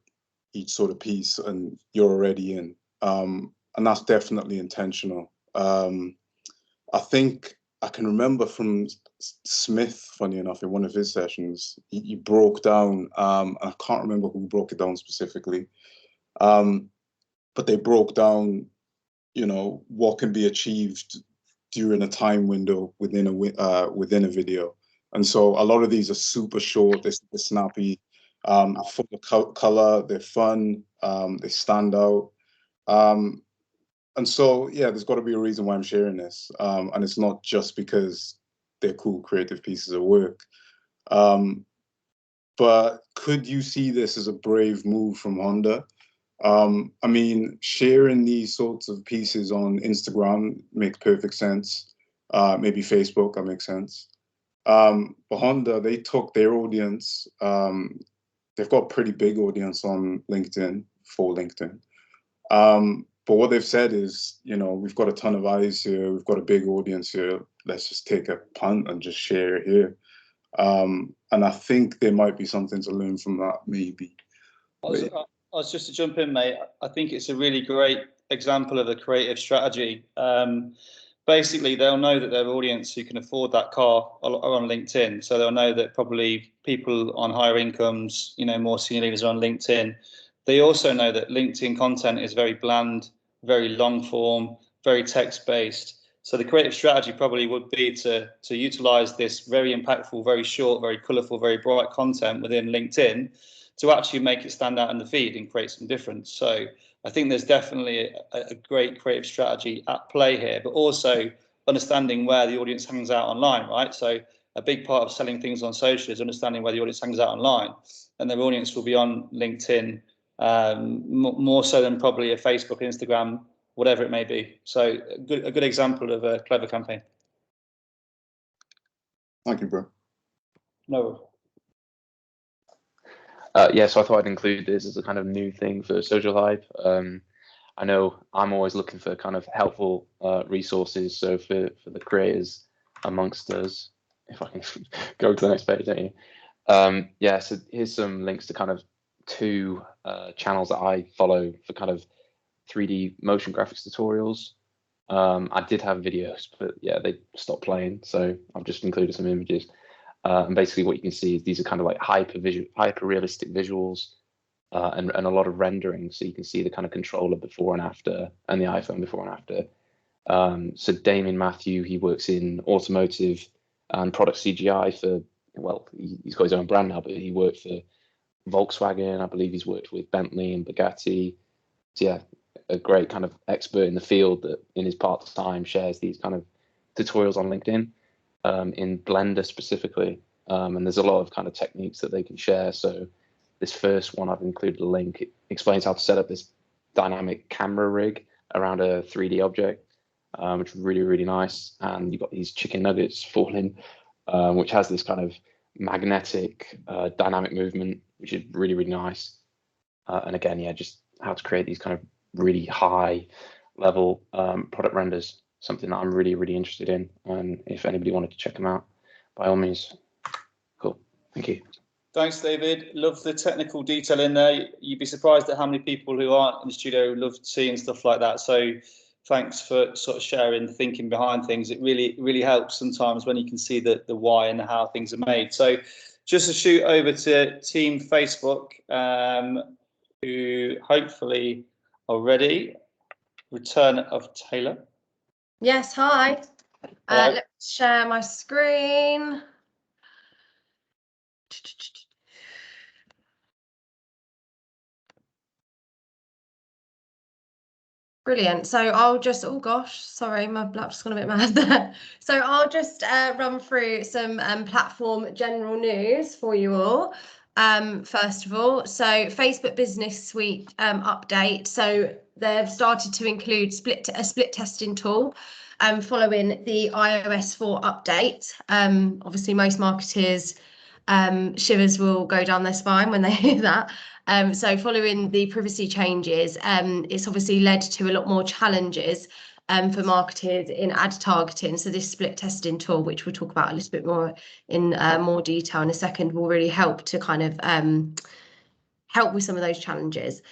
each sort of piece and you're already in. And that's definitely intentional. I think I can remember from Smith, funny enough, in one of his sessions, he broke down, I can't remember who broke it down specifically, but they broke down, you know, what can be achieved during a time window within a video. And so a lot of these are super short, they're super snappy, full of color, they're fun, they stand out. And so, yeah, there's got to be a reason why I'm sharing this. And it's not just because they're cool, creative pieces of work. But could you see this as a brave move from Honda? I mean, sharing these sorts of pieces on Instagram makes perfect sense. Maybe Facebook, that makes sense. But Honda, they took their audience. They've got a pretty big audience on LinkedIn, for LinkedIn. But what they've said is, you know, we've got a ton of eyes here. We've got a big audience here. Let's just take a punt and just share it here. And I think there might be something to learn from that, maybe. I was just to jump in, mate. I think it's a really great example of a creative strategy. Basically, they'll know that their audience who can afford that car are on LinkedIn. So they'll know that probably people on higher incomes, you know, more senior leaders are on LinkedIn. They also know that LinkedIn content is very bland, very long form, very text based. So the creative strategy probably would be to utilize this very impactful, very short, very colorful, very bright content within LinkedIn to actually make it stand out in the feed and create some difference. So I think there's definitely a great creative strategy at play here, but also understanding where the audience hangs out online, right? So a big part of selling things on social is understanding where the audience hangs out online, and their audience will be on LinkedIn more so than probably a Facebook, Instagram, whatever it may be. So a good example of a clever campaign. Thank you, bro. No. Yeah, so I thought I'd include this as a kind of new thing for SocialHype. I know I'm always looking for kind of helpful resources. So for the creators amongst us, if I can go to the next page, don't you? Yeah, so here's some links to kind of two channels that I follow for kind of 3D motion graphics tutorials. I did have videos, but yeah, they stopped playing. So I've just included some images. And basically what you can see is these are kind of like hyper realistic visuals and a lot of rendering. So you can see the kind of controller before and after and the iPhone before and after. So Damien Matthew, he works in automotive and product CGI for, well, he's got his own brand now, but he worked for Volkswagen. I believe he's worked with Bentley and Bugatti. So yeah, a great kind of expert in the field that in his part-time shares these kind of tutorials on LinkedIn. In Blender specifically, and there's a lot of kind of techniques that they can share. So this first one, I've included a link. It explains how to set up this dynamic camera rig around a 3D object, which is really, really nice. And you've got these chicken nuggets falling, which has this kind of magnetic dynamic movement, which is really, really nice. And again, yeah, just how to create these kind of really high level product renders. Something that I'm really, really interested in. And if anybody wanted to check them out, by all means. Cool. Thank you. Thanks, David. Love the technical detail in there. You'd be surprised at how many people who aren't in the studio love seeing stuff like that. So thanks for sort of sharing the thinking behind things. It really helps sometimes when you can see the why and how things are made. So just to shoot over to Team Facebook, who hopefully are ready. Return of Taylor. Yes, hi. Let me share my screen. Brilliant. So I'll just, oh gosh, sorry, my laptop's gone a bit mad there. So I'll just run through some platform general news for you all. First of all, so Facebook Business Suite update. So they've started to include a split testing tool following the iOS 4 update. Obviously, most marketers shivers will go down their spine when they hear that. So following the privacy changes, it's obviously led to a lot more challenges for marketers in ad targeting. So this split testing tool, which we'll talk about a little bit more in more detail in a second, will really help to kind of help with some of those challenges.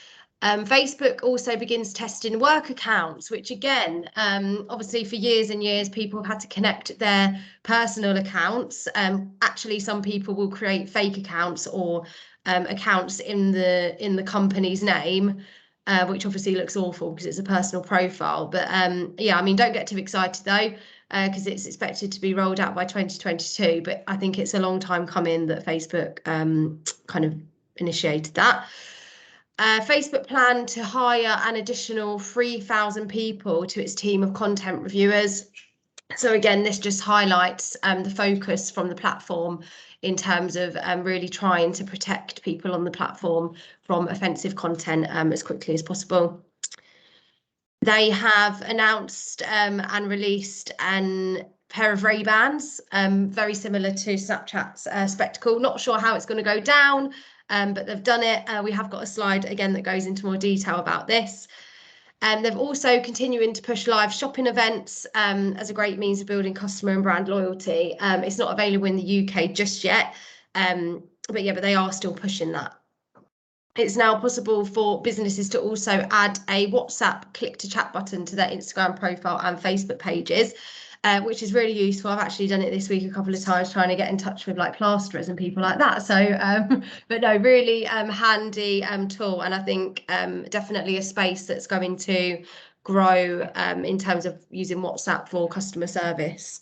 Facebook also begins testing work accounts, which again, obviously for years and years, people have had to connect their personal accounts. Actually, some people will create fake accounts or accounts in the company's name, which obviously looks awful because it's a personal profile. But yeah, I mean, don't get too excited though, because it's expected to be rolled out by 2022. But I think it's a long time coming that Facebook kind of initiated that. Facebook planned to hire an additional 3,000 people to its team of content reviewers. So again, this just highlights the focus from the platform in terms of really trying to protect people on the platform from offensive content as quickly as possible. They have announced and released a pair of Ray-Bans, very similar to Snapchat's Spectacle. Not sure how it's going to go down, but they've done it. We have got a slide again that goes into more detail about this. They've also continuing to push live shopping events as a great means of building customer and brand loyalty. It's not available in the UK just yet, but they are still pushing that. It's now possible for businesses to also add a WhatsApp click to chat button to their Instagram profile and Facebook pages, which is really useful. I've actually done it this week a couple of times trying to get in touch with like plasterers and people like that. So, but no, really handy tool. And I think definitely a space that's going to grow in terms of using WhatsApp for customer service.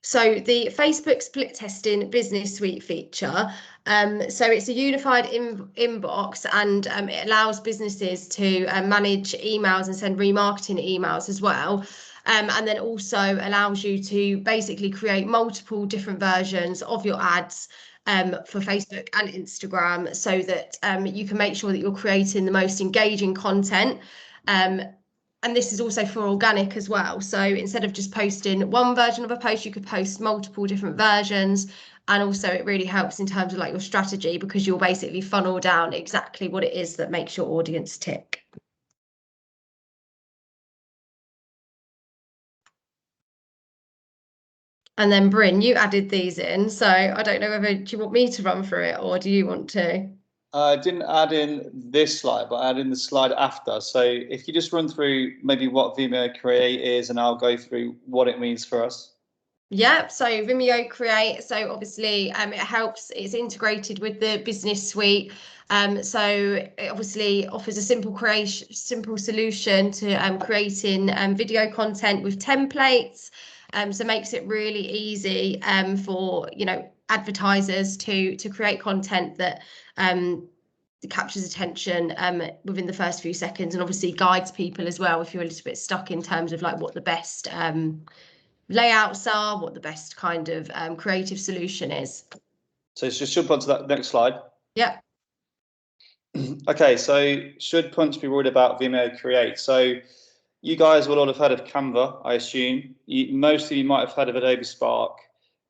So the Facebook split testing business suite feature, so it's a unified inbox and it allows businesses to manage emails and send remarketing emails as well. And then also allows you to basically create multiple different versions of your ads for Facebook and Instagram so that you can make sure that you're creating the most engaging content. And this is also for organic as well. So instead of just posting one version of a post, you could post multiple different versions. And also it really helps in terms of like your strategy because you'll basically funnel down exactly what it is that makes your audience tick. And then Bryn, you added these in. So I don't know whether, do you want me to run through it or do you want to? I didn't add in this slide, but I added in the slide after. So if you just run through maybe what Vimeo Create is, and I'll go through what it means for us. Yeah, so Vimeo Create, so obviously it helps, it's integrated with the business suite. So it obviously offers a simple solution to creating video content with templates. So makes it really easy for advertisers to create content that captures attention within the first few seconds, and obviously guides people as well if you're a little bit stuck in terms of like what the best layouts are, what the best kind of creative solution is. So just jump onto that next slide. Yeah. Okay, so should Punch be worried about Vimeo Create? So you guys will all have heard of Canva, I assume. Most of you might have heard of Adobe Spark.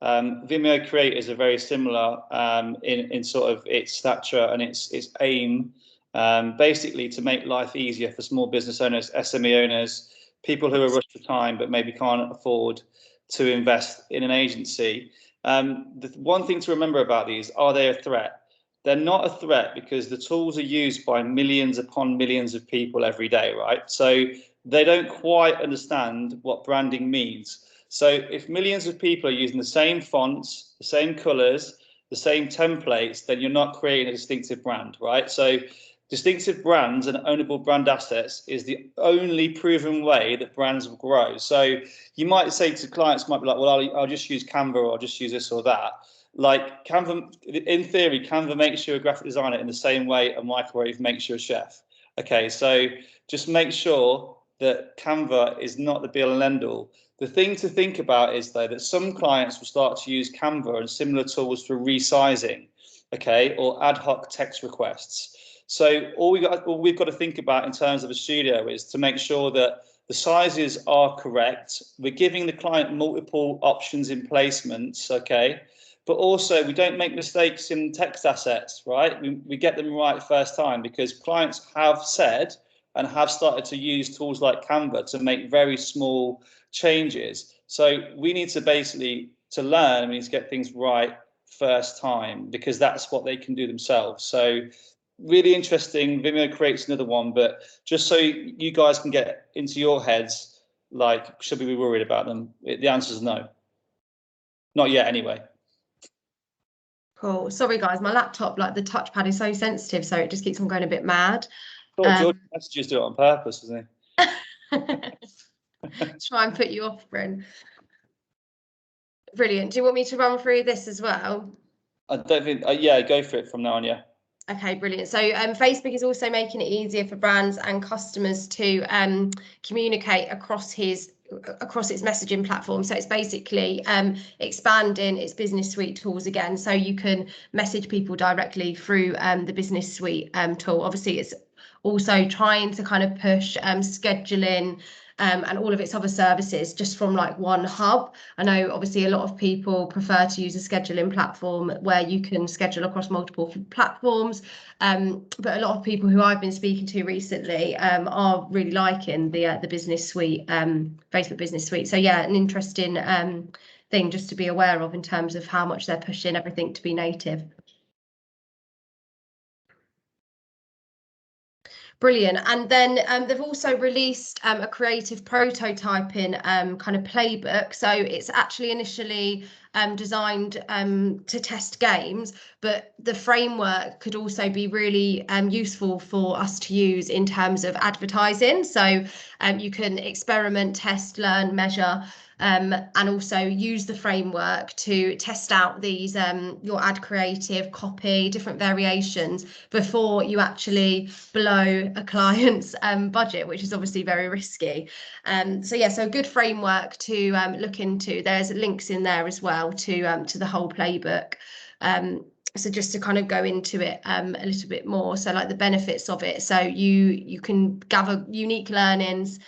Vimeo Create is a very similar in sort of its stature and its aim, basically to make life easier for small business owners, SME owners, people who are rushed for time but maybe can't afford to invest in an agency. The one thing to remember about these, are they a threat? They're not a threat because the tools are used by millions upon millions of people every day, right? So they don't quite understand what branding means. So if millions of people are using the same fonts, the same colors, the same templates, then you're not creating a distinctive brand, right? So distinctive brands and ownable brand assets is the only proven way that brands will grow. So you might say to clients, might be like, well, I'll just use Canva or I'll just use this or that. like Canva, in theory, Canva makes you a graphic designer in the same way a microwave makes you a chef. Okay, so just make sure that Canva is not the be all and end all. The thing to think about is, though, that some clients will start to use Canva and similar tools for resizing, okay, or ad hoc text requests. So all we've got to think about in terms of a studio is to make sure that the sizes are correct. We're giving the client multiple options in placements, okay? But also we don't make mistakes in text assets, right? We get them right first time, because clients have said and have started to use tools like Canva to make very small changes. So we need to basically, to learn, we need to get things right first time, because that's what they can do themselves. So really interesting. Vimeo creates another one, but just so you guys can get into your heads, like, should we be worried about them? The answer is no. Not yet, anyway. Cool. Sorry, guys, my laptop, like the touchpad is so sensitive, so it just keeps on going a bit mad. George messages do it on purpose, doesn't he? Try and put you off, Bryn. Brilliant. Do you want me to run through this as well? I don't think, yeah, go for it from now on, yeah. Okay, brilliant. So Facebook is also making it easier for brands and customers to communicate across its messaging platform. So it's basically expanding its business suite tools again, so you can message people directly through the business suite tool. Obviously, it's also trying to kind of push scheduling and all of its other services just from like one hub. I know obviously a lot of people prefer to use a scheduling platform where you can schedule across multiple platforms, but a lot of people who I've been speaking to recently are really liking the business suite, Facebook business suite. So yeah, an interesting thing just to be aware of in terms of how much they're pushing everything to be native. Brilliant. And then they've also released a creative prototyping kind of playbook. So it's actually initially designed to test games, but the framework could also be really useful for us to use in terms of advertising. So you can experiment, test, learn, measure, and also use the framework to test out these your ad creative, copy, different variations before you actually blow a client's budget, which is obviously very risky. So yeah, so a good framework to look into. There's links in there as well to the whole playbook. So just to kind of go into it a little bit more, so like the benefits of it. So you can gather unique learnings,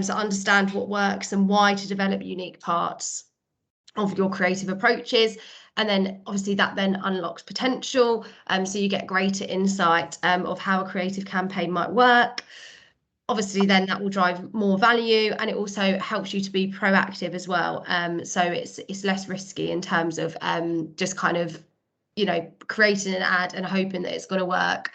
so understand what works and why to develop unique parts of your creative approaches. And then obviously that then unlocks potential. So you get greater insight of how a creative campaign might work. Obviously then that will drive more value, and it also helps you to be proactive as well. So it's less risky in terms of just kind of, you know, creating an ad and hoping that it's going to work.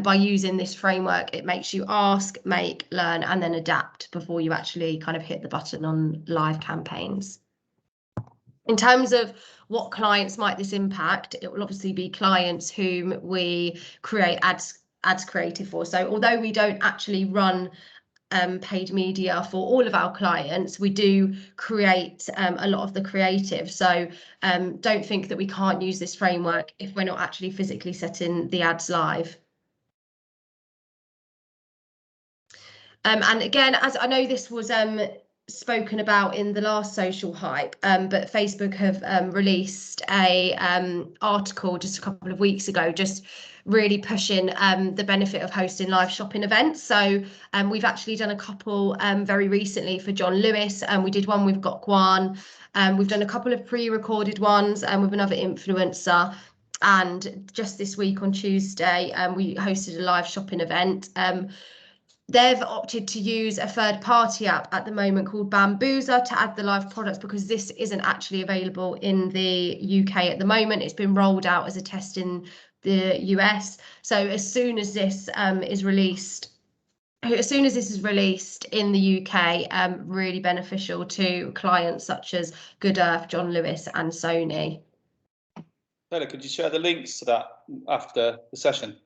By using this framework, it makes you ask, make, learn, and then adapt before you actually kind of hit the button on live campaigns. In terms of what clients might this impact, it will obviously be clients whom we create ads creative for. So although we don't actually run paid media for all of our clients, we do create a lot of the creative. So don't think that we can't use this framework if we're not actually physically setting the ads live. And again, as I know this was spoken about in the last SocialHype, but Facebook have released a article just a couple of weeks ago, just really pushing the benefit of hosting live shopping events. So we've actually done a couple very recently for John Lewis, and we did one with Gokwan. We've done a couple of pre-recorded ones with another influencer. And just this week on Tuesday, we hosted a live shopping event. They've opted to use a third-party app at the moment called Bambuza to add the live products, because this isn't actually available in the UK at the moment. It's been rolled out as a test in the US. So as soon as this is released in the UK, really beneficial to clients such as Good Earth, John Lewis, and Sony. Taylor, could you share the links to that after the session?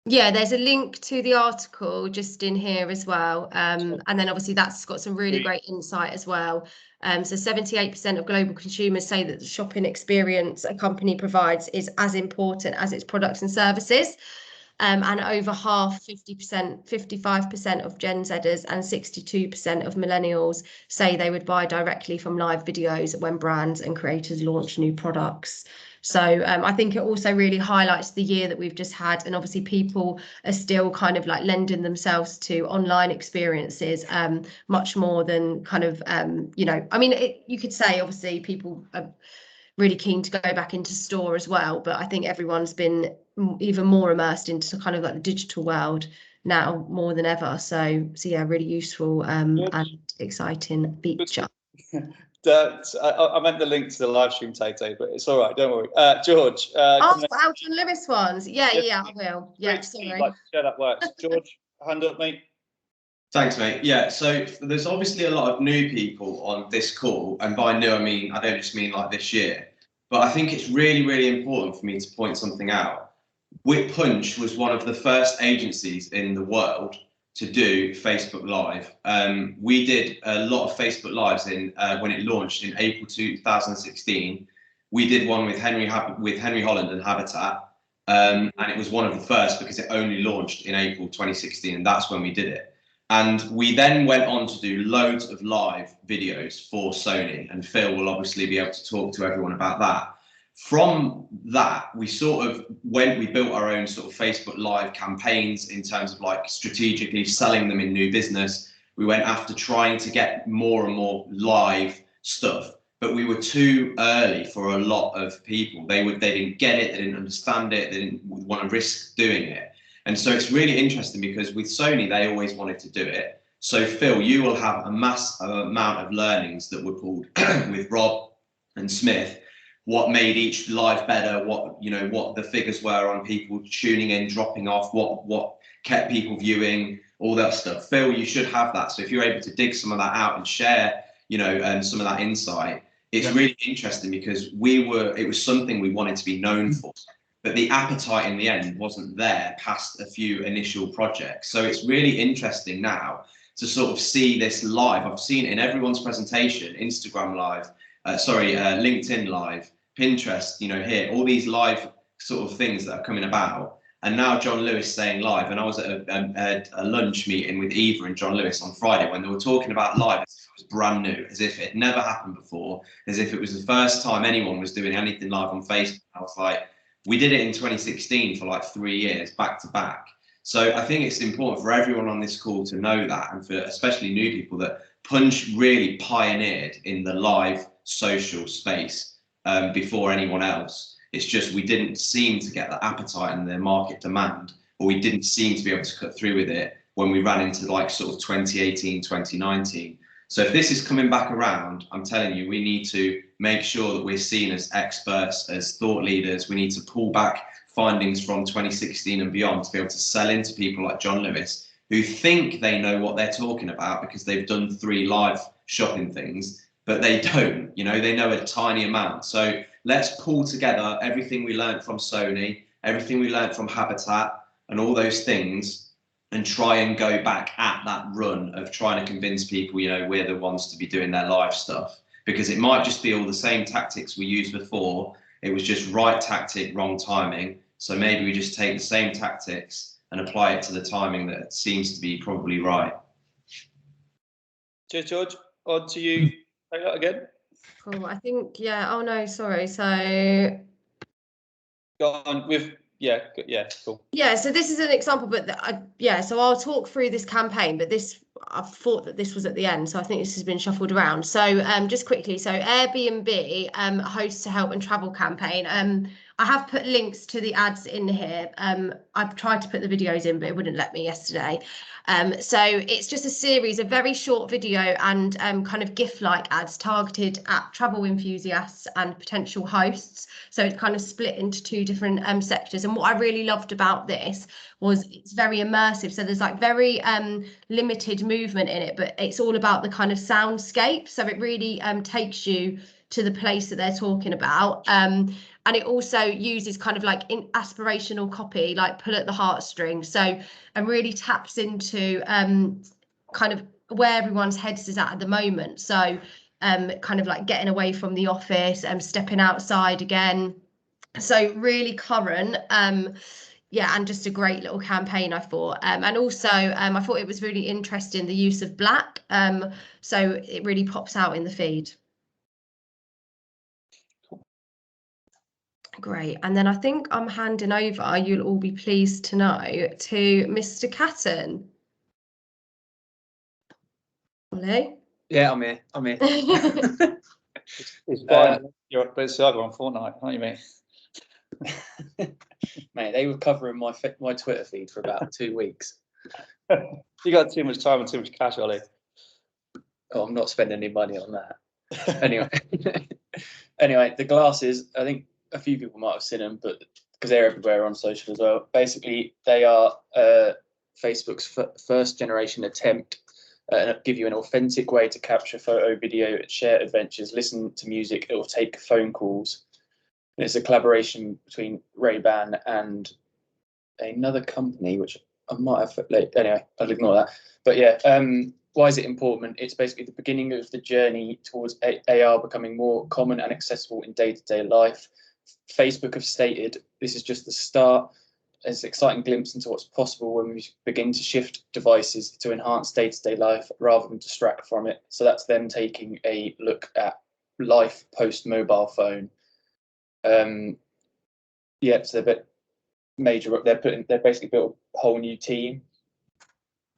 Yeah, there's a link to the article just in here as well. And then obviously that's got some really great insight as well. So 78% of global consumers say that the shopping experience a company provides is as important as its products and services. And over half, 50%, 55% of Gen Zers and 62% of millennials say they would buy directly from live videos when brands and creators launch new products. So I think it also really highlights the year that we've just had, and obviously people are still kind of like lending themselves to online experiences much more than kind of, you know, I mean, you could say obviously people are really keen to go back into store as well, but I think everyone's been even more immersed into kind of like the digital world now more than ever. So yeah, really useful and exciting feature. I meant the link to the live stream, Tay, but it's all right, don't worry. George. Oh, Alton Lewis ones. Yeah, I will. Yeah, sorry. Yeah, that works. George, hand up, mate. Thanks, mate. Yeah, so there's obviously a lot of new people on this call, and by new, I don't just mean like this year, but I think it's really, really important for me to point something out. Whip Punch was one of the first agencies in the world to do Facebook Live. We did a lot of Facebook Lives when it launched in April 2016. We did one with Henry Holland and Habitat, and it was one of the first because it only launched in April 2016, and that's when we did it. And we then went on to do loads of live videos for Sony, and Phil will obviously be able to talk to everyone about that. From that, we built our own sort of Facebook Live campaigns in terms of like strategically selling them in new business. We went after trying to get more and more live stuff, but we were too early for a lot of people. They didn't get it, they didn't understand it, they didn't want to risk doing it. And so it's really interesting because with Sony, they always wanted to do it. So Phil, you will have a massive amount of learnings that were pulled with Rob and Smith. What made each live better, what the figures were on people tuning in, dropping off, what kept people viewing, all that stuff. Phil, you should have that. So if you're able to dig some of that out and share, some of that insight, it's really interesting because it was something we wanted to be known for, but the appetite in the end wasn't there past a few initial projects. So it's really interesting now to sort of see this live. I've seen it in everyone's presentation, Instagram Live, LinkedIn Live, Pinterest, here, all these live sort of things that are coming about. And now John Lewis saying live, and I was at a lunch meeting with Eva and John Lewis on Friday when they were talking about live as if it was brand new, as if it had never happened before, as if it was the first time anyone was doing anything live on Facebook. I was like, we did it in 2016 for like 3 years back to back. So I think it's important for everyone on this call to know that, and for especially new people, that Punch really pioneered in the live social space before anyone else. It's just we didn't seem to get the appetite and the market demand, or we didn't seem to be able to cut through with it when we ran into like sort of 2018, 2019. So if this is coming back around, I'm telling you, we need to make sure that we're seen as experts, as thought leaders. We need to pull back findings from 2016 and beyond to be able to sell into people like John Lewis, who think they know what they're talking about because they've done 3 live shopping things, but they don't, they know a tiny amount. So let's pull together everything we learned from Sony, everything we learned from Habitat and all those things, and try and go back at that run of trying to convince people, we're the ones to be doing their live stuff, because it might just be all the same tactics we used before. It was just right tactic, wrong timing. So maybe we just take the same tactics and apply it to the timing that seems to be probably right. Cheers, George. On to you. Say that again. Cool. I think, oh no, sorry. So go on with, cool. Yeah, so this is an example, but so I'll talk through this campaign, but I thought that this was at the end, so I think this has been shuffled around. So just quickly, so Airbnb hosts a help and travel campaign. I have put links to the ads in here. I've tried to put the videos in, but it wouldn't let me yesterday. So it's just a series of very short video and kind of GIF-like ads targeted at travel enthusiasts and potential hosts. So it's kind of split into 2 different sectors. And what I really loved about this was it's very immersive. So there's like very limited movement in it, but it's all about the kind of soundscape. So it really takes you to the place that they're talking about. and it also uses kind of like in aspirational copy, like pull at the heartstrings. So, and really taps into kind of where everyone's heads is at the moment. So kind of like getting away from the office and stepping outside again. So really current. Yeah, and just a great little campaign, I thought. And also, I thought it was really interesting, the use of black. So it really pops out in the feed. Great. And then I think I'm handing over, you'll all be pleased to know, to Mr. Catton. Ollie? Yeah, I'm here. I'm here. It's fine. You're at Balenciaga on Fortnite, aren't you, mate? Mate, they were covering my Twitter feed for about 2 weeks. You got too much time and too much cash, Ollie. Oh, I'm not spending any money on that. Anyway, anyway, the glasses, I think a few people might have seen them, but because they're everywhere on social as well. Basically, they are Facebook's first generation attempt give you an authentic way to capture photo, video, share adventures, listen to music, or take phone calls. And it's a collaboration between Ray-Ban and another company, which I might have, anyway, I'll ignore that. But yeah, why is it important? It's basically the beginning of the journey towards AR becoming more common and accessible in day-to-day life. Facebook have stated this is just the start. It's an exciting glimpse into what's possible when we begin to shift devices to enhance day-to-day life rather than distract from it. So that's them taking a look at life post-mobile phone. Yeah, so they're a bit major. They're basically built a whole new team.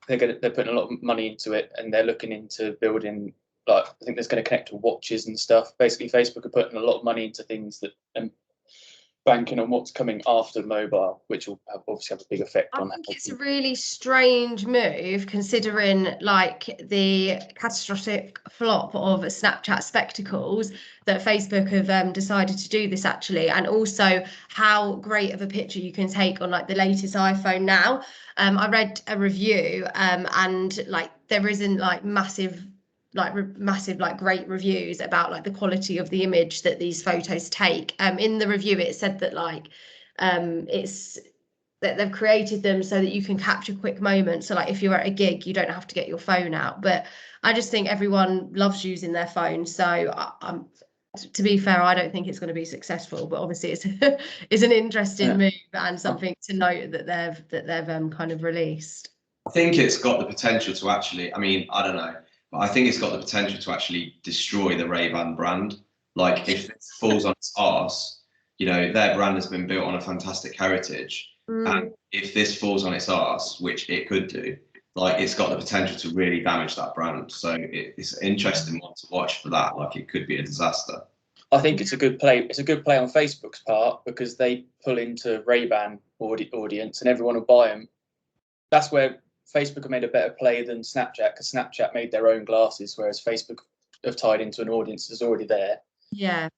They're putting a lot of money into it, and they're looking into building, like, I think there's going to connect to watches and stuff. Basically, Facebook are putting a lot of money into things that banking on what's coming after mobile, which will obviously have a big effect on that. I think it's a really strange move, considering like the catastrophic flop of Snapchat spectacles, that Facebook have decided to do this actually, and also how great of a picture you can take on like the latest iPhone now. I read a review and like there isn't like massive great reviews about like the quality of the image that these photos take. In the review it said that like it's that they've created them so that you can capture quick moments. So like if you're at a gig, you don't have to get your phone out. But I just think everyone loves using their phone. So to be fair, I don't think it's going to be successful, but obviously it's an interesting move and something to note that they've kind of released. I think it's got the potential to actually, I mean, I don't know, but I think it's got the potential to actually destroy the Ray-Ban brand. Like if it falls on its arse, you know, their brand has been built on a fantastic heritage. And if this falls on its arse, which it could do, like it's got the potential to really damage that brand. So it's an interesting one to watch for that. Like it could be a disaster. I think it's a good play. It's a good play on Facebook's part because they pull into Ray-Ban audience and everyone will buy them. That's where Facebook have made a better play than Snapchat, because Snapchat made their own glasses, whereas Facebook have tied into an audience that's already there. Yeah.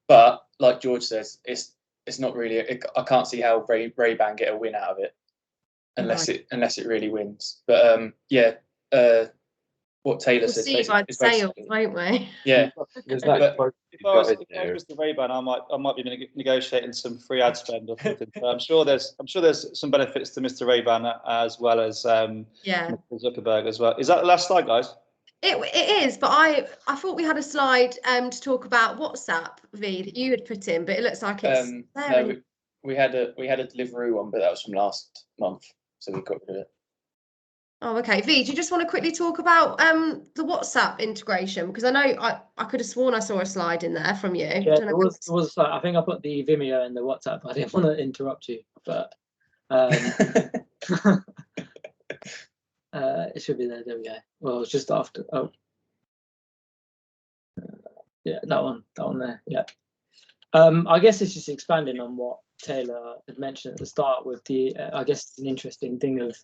But like George says, it's not really. I can't see how Ray-Ban get a win out of it, unless it really wins. But yeah, what Taylor said. We'll see by the sales, won't we? Yeah. If I was the Ray-Ban, I might be negotiating some free ad spend or something. So I'm sure there's some benefits to Mr. Ray-Ban as well as Mr. Zuckerberg as well. Is that the last slide, guys? It is, but I thought we had a slide to talk about WhatsApp, V, that you had put in, but it looks like it's there. No, we had a Deliveroo one, but that was from last month, so we got rid of it. Oh, okay. V, do you just want to quickly talk about the WhatsApp integration? Because I know I could have sworn I saw a slide in there from you. Yeah, there was a slide. I think I put the Vimeo in the WhatsApp. I didn't want to interrupt you, but it should be there. There we go. Well, it's just after. Oh, yeah, that one there. Yeah. I guess it's just expanding on what Taylor had mentioned at the start with the. I guess it's an interesting thing of.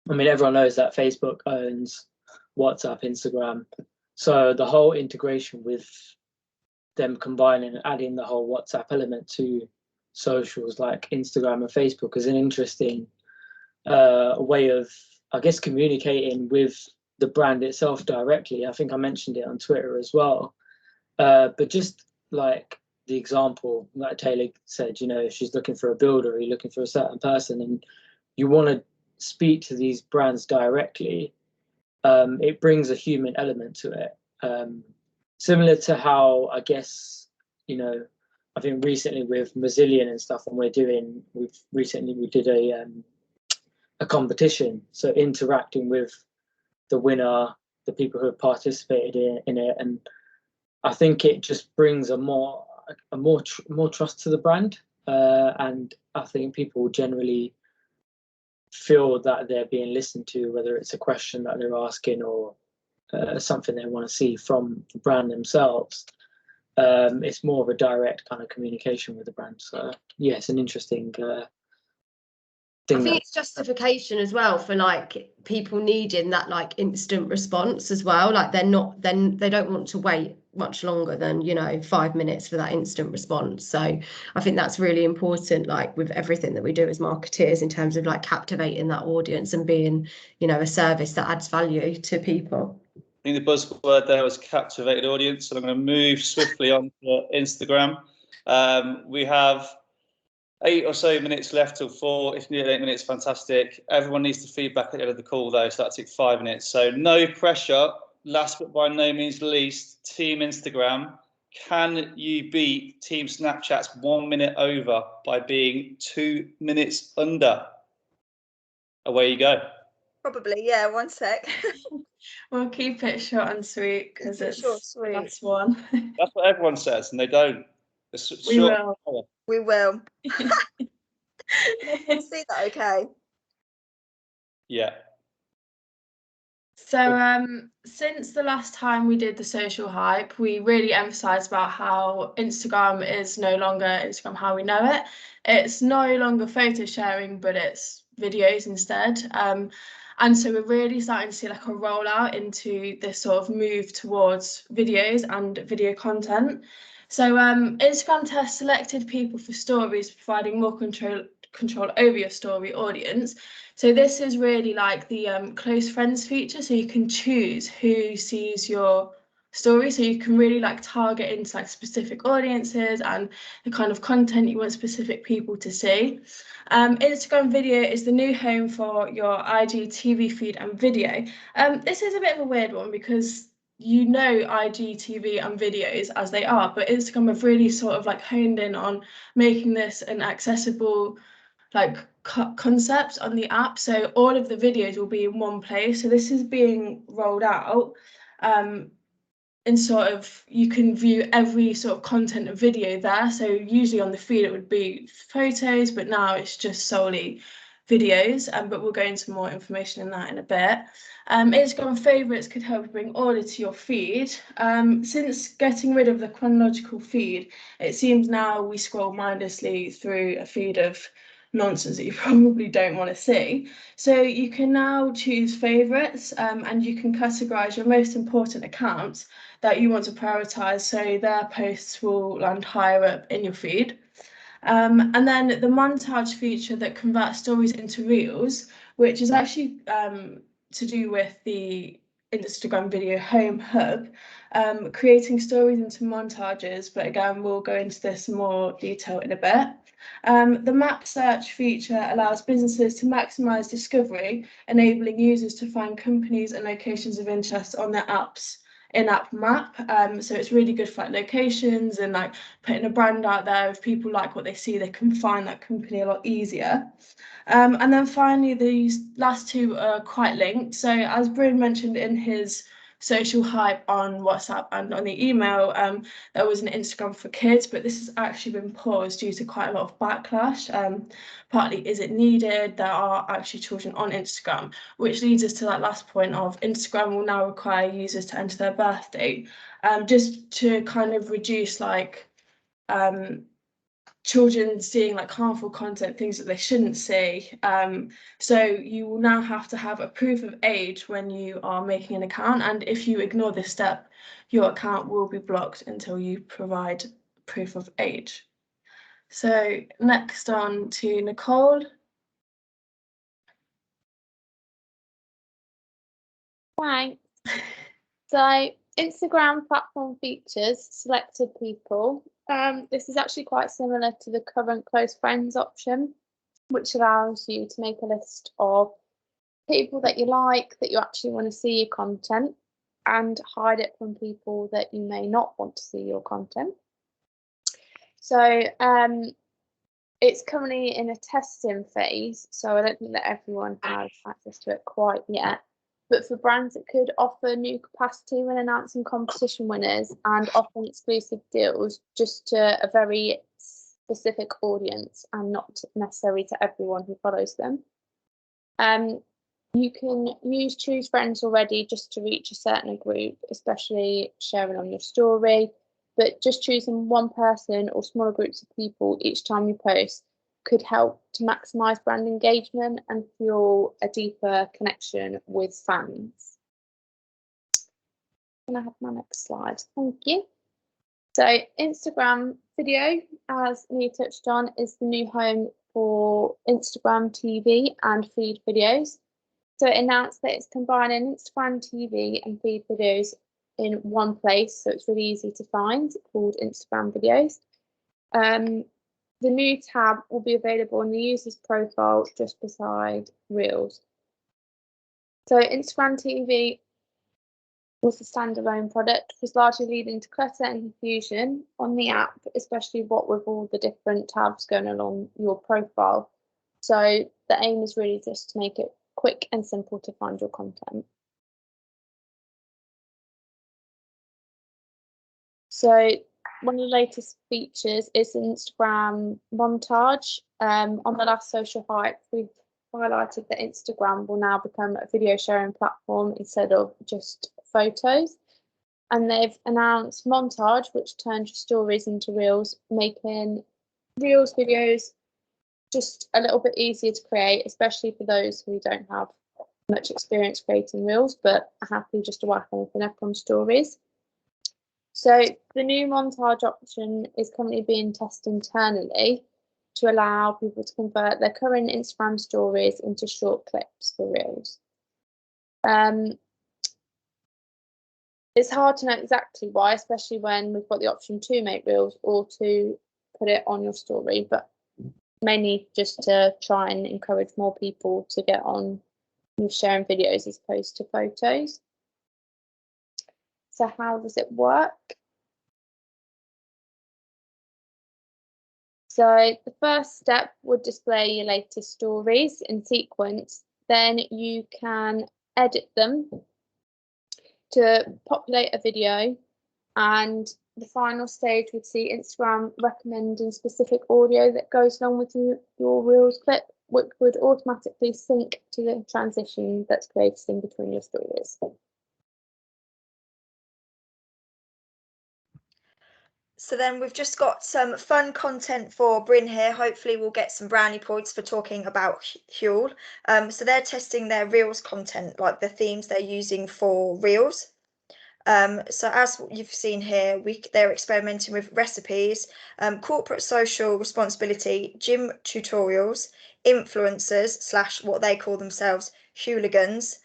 I mean, everyone knows that Facebook owns WhatsApp, Instagram. So the whole integration with them combining and adding the whole WhatsApp element to socials like Instagram and Facebook is an interesting way of, I guess, communicating with the brand itself directly. I think I mentioned it on Twitter as well. But just like the example that Taylor said, you know, if she's looking for a builder, or you're looking for a certain person, and you want to speak to these brands directly, it brings a human element to it. Similar to how, I guess, you know, I think recently with Mazzillion and stuff, and we did a competition, so interacting with the winner, the people who have participated in it, and I think it just brings a more trust to the brand, and I think people generally feel that they're being listened to, whether it's a question that they're asking or something they want to see from the brand themselves. It's more of a direct kind of communication with the brand. So yeah, it's an interesting thing. I think it's justification as well for like people needing that like instant response as well. Like they don't want to wait much longer than, you know, 5 minutes for that instant response. So I think that's really important, like with everything that we do as marketeers, in terms of like captivating that audience and being, you know, a service that adds value to people. I think the buzzword there was captivated audience, and I'm going to move swiftly on to Instagram. We have 8 or so minutes left till 4. If you need 8 minutes, fantastic. Everyone needs to feedback at the end of the call though, so that takes 5 minutes. So no pressure. Last but by no means least, Team Instagram. Can you beat Team Snapchat's 1 minute over by being 2 minutes under? Away you go. Probably, yeah. 1 sec. We'll keep it short and sweet because it's short, sweet. the last one. That's what everyone says, and they don't. It's We short. will. We will. See that, okay? Yeah. So since the last time we did the social hype, we really emphasised about how Instagram is no longer Instagram how we know it. It's no longer photo sharing, but it's videos instead. And so we're really starting to see like a rollout into this sort of move towards videos and video content. So Instagram tests selected people for stories, providing more control over your story audience. So this is really like the close friends feature. So you can choose who sees your story. So you can really like target into like specific audiences and the kind of content you want specific people to see. Instagram video is the new home for your IG TV feed and video. This is a bit of a weird one because you know IGTV and videos as they are, but Instagram have really sort of like honed in on making this an accessible like concept on the app. So all of the videos will be in one place. So this is being rolled out and sort of you can view every sort of content and video there. So usually on the feed it would be photos, but now it's just solely videos, but we'll go into more information in that in a bit. Instagram favorites could help bring order to your feed. Since getting rid of the chronological feed, it seems now we scroll mindlessly through a feed of nonsense that you probably don't want to see. So you can now choose favorites and you can categorize your most important accounts that you want to prioritize, so their posts will land higher up in your feed. And then the montage feature that converts stories into reels, which is actually to do with the Instagram Video Home Hub, creating stories into montages, but again, we'll go into this in more detail in a bit. The map search feature allows businesses to maximize discovery, enabling users to find companies and locations of interest on their apps in-app map. So it's really good for like locations and like putting a brand out there. If people like what they see, they can find that company a lot easier. And then finally, these last two are quite linked. So as Bryn mentioned in his social hype on WhatsApp and on the email, there was an Instagram for kids, but this has actually been paused due to quite a lot of backlash. Partly, is it needed? There are actually children on Instagram, which leads us to that last point of Instagram will now require users to enter their birth date, just to kind of reduce like children seeing like harmful content, things that they shouldn't see. So you will now have to have a proof of age when you are making an account, and if you ignore this step, your account will be blocked until you provide proof of age. So next on to Nicole. Thanks. So Instagram platform features selected people This is actually quite similar to the current close friends option, which allows you to make a list of people that you like, that you actually want to see your content, and hide it from people that you may not want to see your content. So it's currently in a testing phase, so I don't think that everyone has access to it quite yet. But for brands, it could offer new capacity when announcing competition winners and offering exclusive deals just to a very specific audience and not necessarily to everyone who follows them. You can use Choose Friends already just to reach a certain group, especially sharing on your story. But just choosing one person or smaller groups of people each time you post could help to maximise brand engagement and fuel a deeper connection with fans. Can I have my next slide? Thank you. So Instagram video, as Mia touched on, is the new home for Instagram TV and feed videos. So it announced that it's combining Instagram TV and feed videos in one place, so it's really easy to find, called Instagram videos. The new tab will be available on the user's profile just beside Reels. So Instagram TV was a standalone product, was largely leading to clutter and confusion on the app, especially what with all the different tabs going along your profile. So the aim is really just to make it quick and simple to find your content. So one of the latest features is Instagram montage. On the last SocialHype, we've highlighted that Instagram will now become a video sharing platform instead of just photos. And they've announced montage, which turns your stories into reels, making reels videos just a little bit easier to create, especially for those who don't have much experience creating reels, but are happy just to whack anything up on stories. So the new montage option is currently being tested internally to allow people to convert their current Instagram stories into short clips for reels. It's hard to know exactly why, especially when we've got the option to make reels or to put it on your story, but mainly just to try and encourage more people to get on with sharing videos as opposed to photos. So how does it work? So the first step would display your latest stories in sequence. Then you can edit them to populate a video, and the final stage would see Instagram recommending specific audio that goes along with your Reels clip, which would automatically sync to the transition that's created in between your stories. So then we've just got some fun content for Bryn here. Hopefully we'll get some brownie points for talking about Huel. So they're testing their Reels content, like the themes they're using for Reels. So as you've seen here, they're experimenting with recipes, corporate social responsibility, gym tutorials, influencers / what they call themselves, hooligans.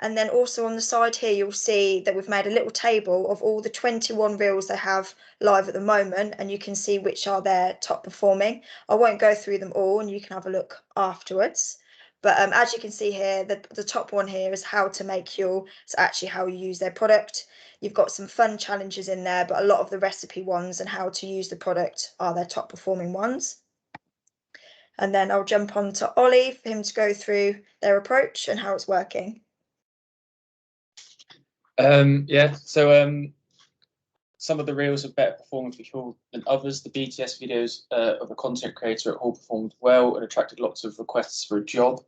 And then also on the side here, you'll see that we've made a little table of all the 21 reels they have live at the moment, and you can see which are their top performing. I won't go through them all, and you can have a look afterwards. But as you can see here, the top one here is how to make Huel. It's actually how you use their product. You've got some fun challenges in there, but a lot of the recipe ones and how to use the product are their top performing ones. And then I'll jump on to Ollie for him to go through their approach and how it's working. Some of the reels are better performing for Huel than others. The BTS videos of a content creator at Huel performed well and attracted lots of requests for a job.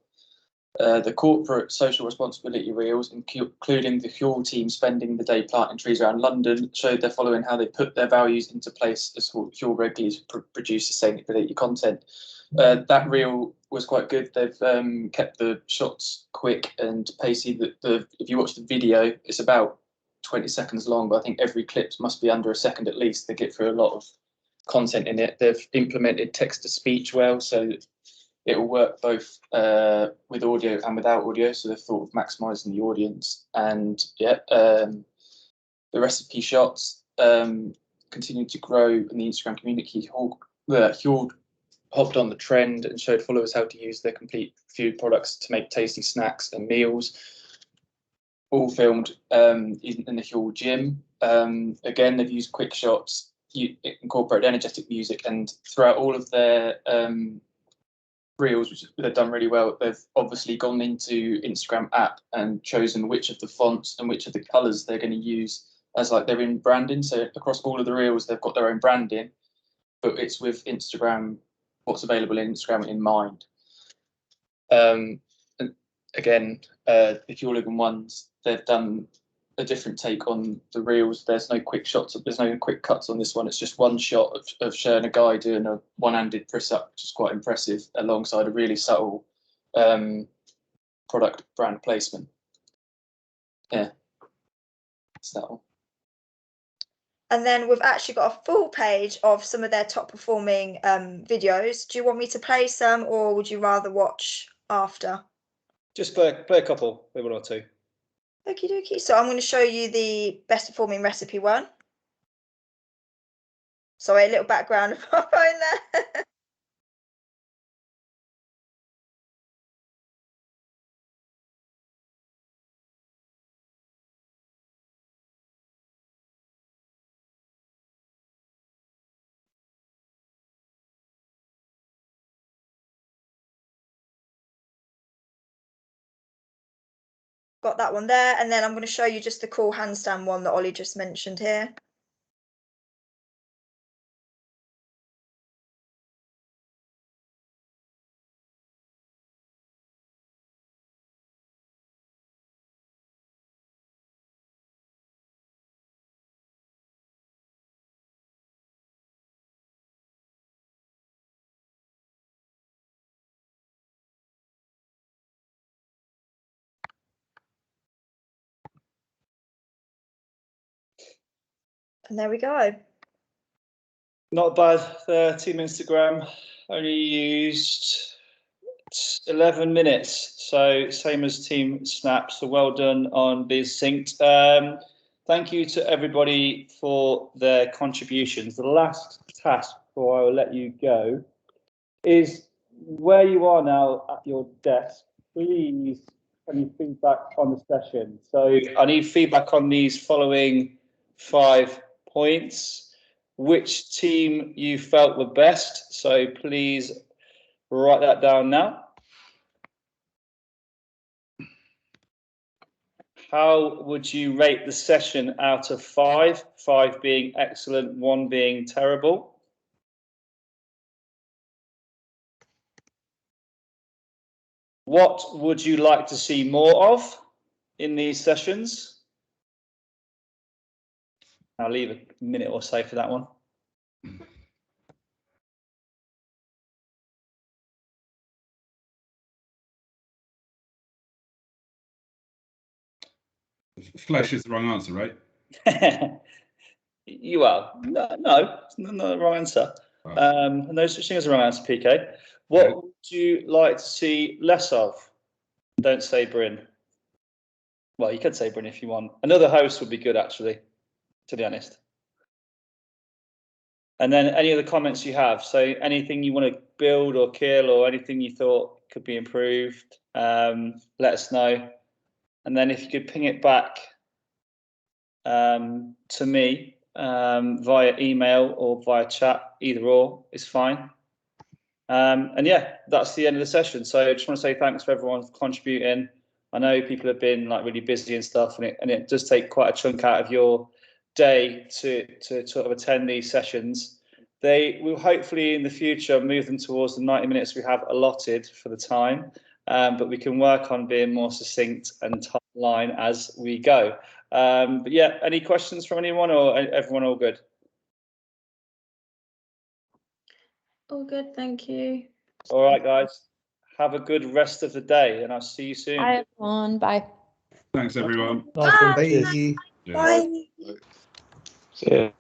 The corporate social responsibility reels, including the Huel team spending the day planting trees around London, showed their following how they put their values into place as Huel regularly produce sustainability content. That reel was quite good. They've kept the shots quick and pacey. If you watch the video, it's about 20 seconds long, but I think every clip must be under a second at least. They get through a lot of content in it. They've implemented text-to-speech well, so it will work both with audio and without audio. So they've thought of maximising the audience. And the recipe shots, continuing to grow in the Instagram community. Huel hopped on the trend and showed followers how to use their complete food products to make tasty snacks and meals, all filmed in the Huel gym. Again, they've used quick shots, incorporated energetic music, and throughout all of their reels, which they've done really well, they've obviously gone into Instagram app and chosen which of the fonts and which of the colors they're going to use as like their own branding. So across all of the reels, they've got their own branding, but it's with Instagram, what's available in Instagram in mind. And again, the Huel ones, they've done a different take on the reels. There's no quick shots, there's no quick cuts on this one. It's just one shot of showing a guy doing a one-handed press up, which is quite impressive, alongside a really subtle product brand placement. Yeah, it's that one. And then we've actually got a full page of some of their top performing videos. Do you want me to play some, or would you rather watch after? Just play a couple, play one or two. Okie dokie. So I'm going to show you the best performing recipe one. Sorry, a little background of my phone there. Got that one there, and then I'm going to show you just the cool handstand one that Ollie just mentioned here. And there we go. Not bad. Team Instagram only used 11 minutes, so same as Team Snap. So well done on being synced. Thank you to everybody for their contributions. The last task before I will let you go is where you are now at your desk. Please, can you feedback on the session? So I need feedback on these following 5 points. Which team you felt were best? So please write that down now. How would you rate the session out of 5? 5 being excellent, 1 being terrible. What would you like to see more of in these sessions? I'll leave a minute or so for that one. Flesh is the wrong answer, right? You are. No, not the wrong answer. No such thing as a wrong answer, PK. What would you like to see less of? Don't say Bryn. Well, you could say Bryn if you want. Another host would be good, actually, to be honest. And then any other comments you have. So anything you want to build or kill or anything you thought could be improved, let us know. And then if you could ping it back to me via email or via chat, either or is fine. And yeah, that's the end of the session. So I just want to say thanks for everyone for contributing. I know people have been like really busy and stuff, and it does take quite a chunk out of your day to sort of attend these sessions. They will hopefully in the future move them towards the 90 minutes we have allotted for the time, but we can work on being more succinct and timeline as we go. But yeah, any questions from anyone or everyone all good? All good, thank you. All right, guys. Have a good rest of the day, and I'll see you soon. Bye, everyone. Bye. Thanks, everyone. Bye. Bye. Bye. Bye. See ya.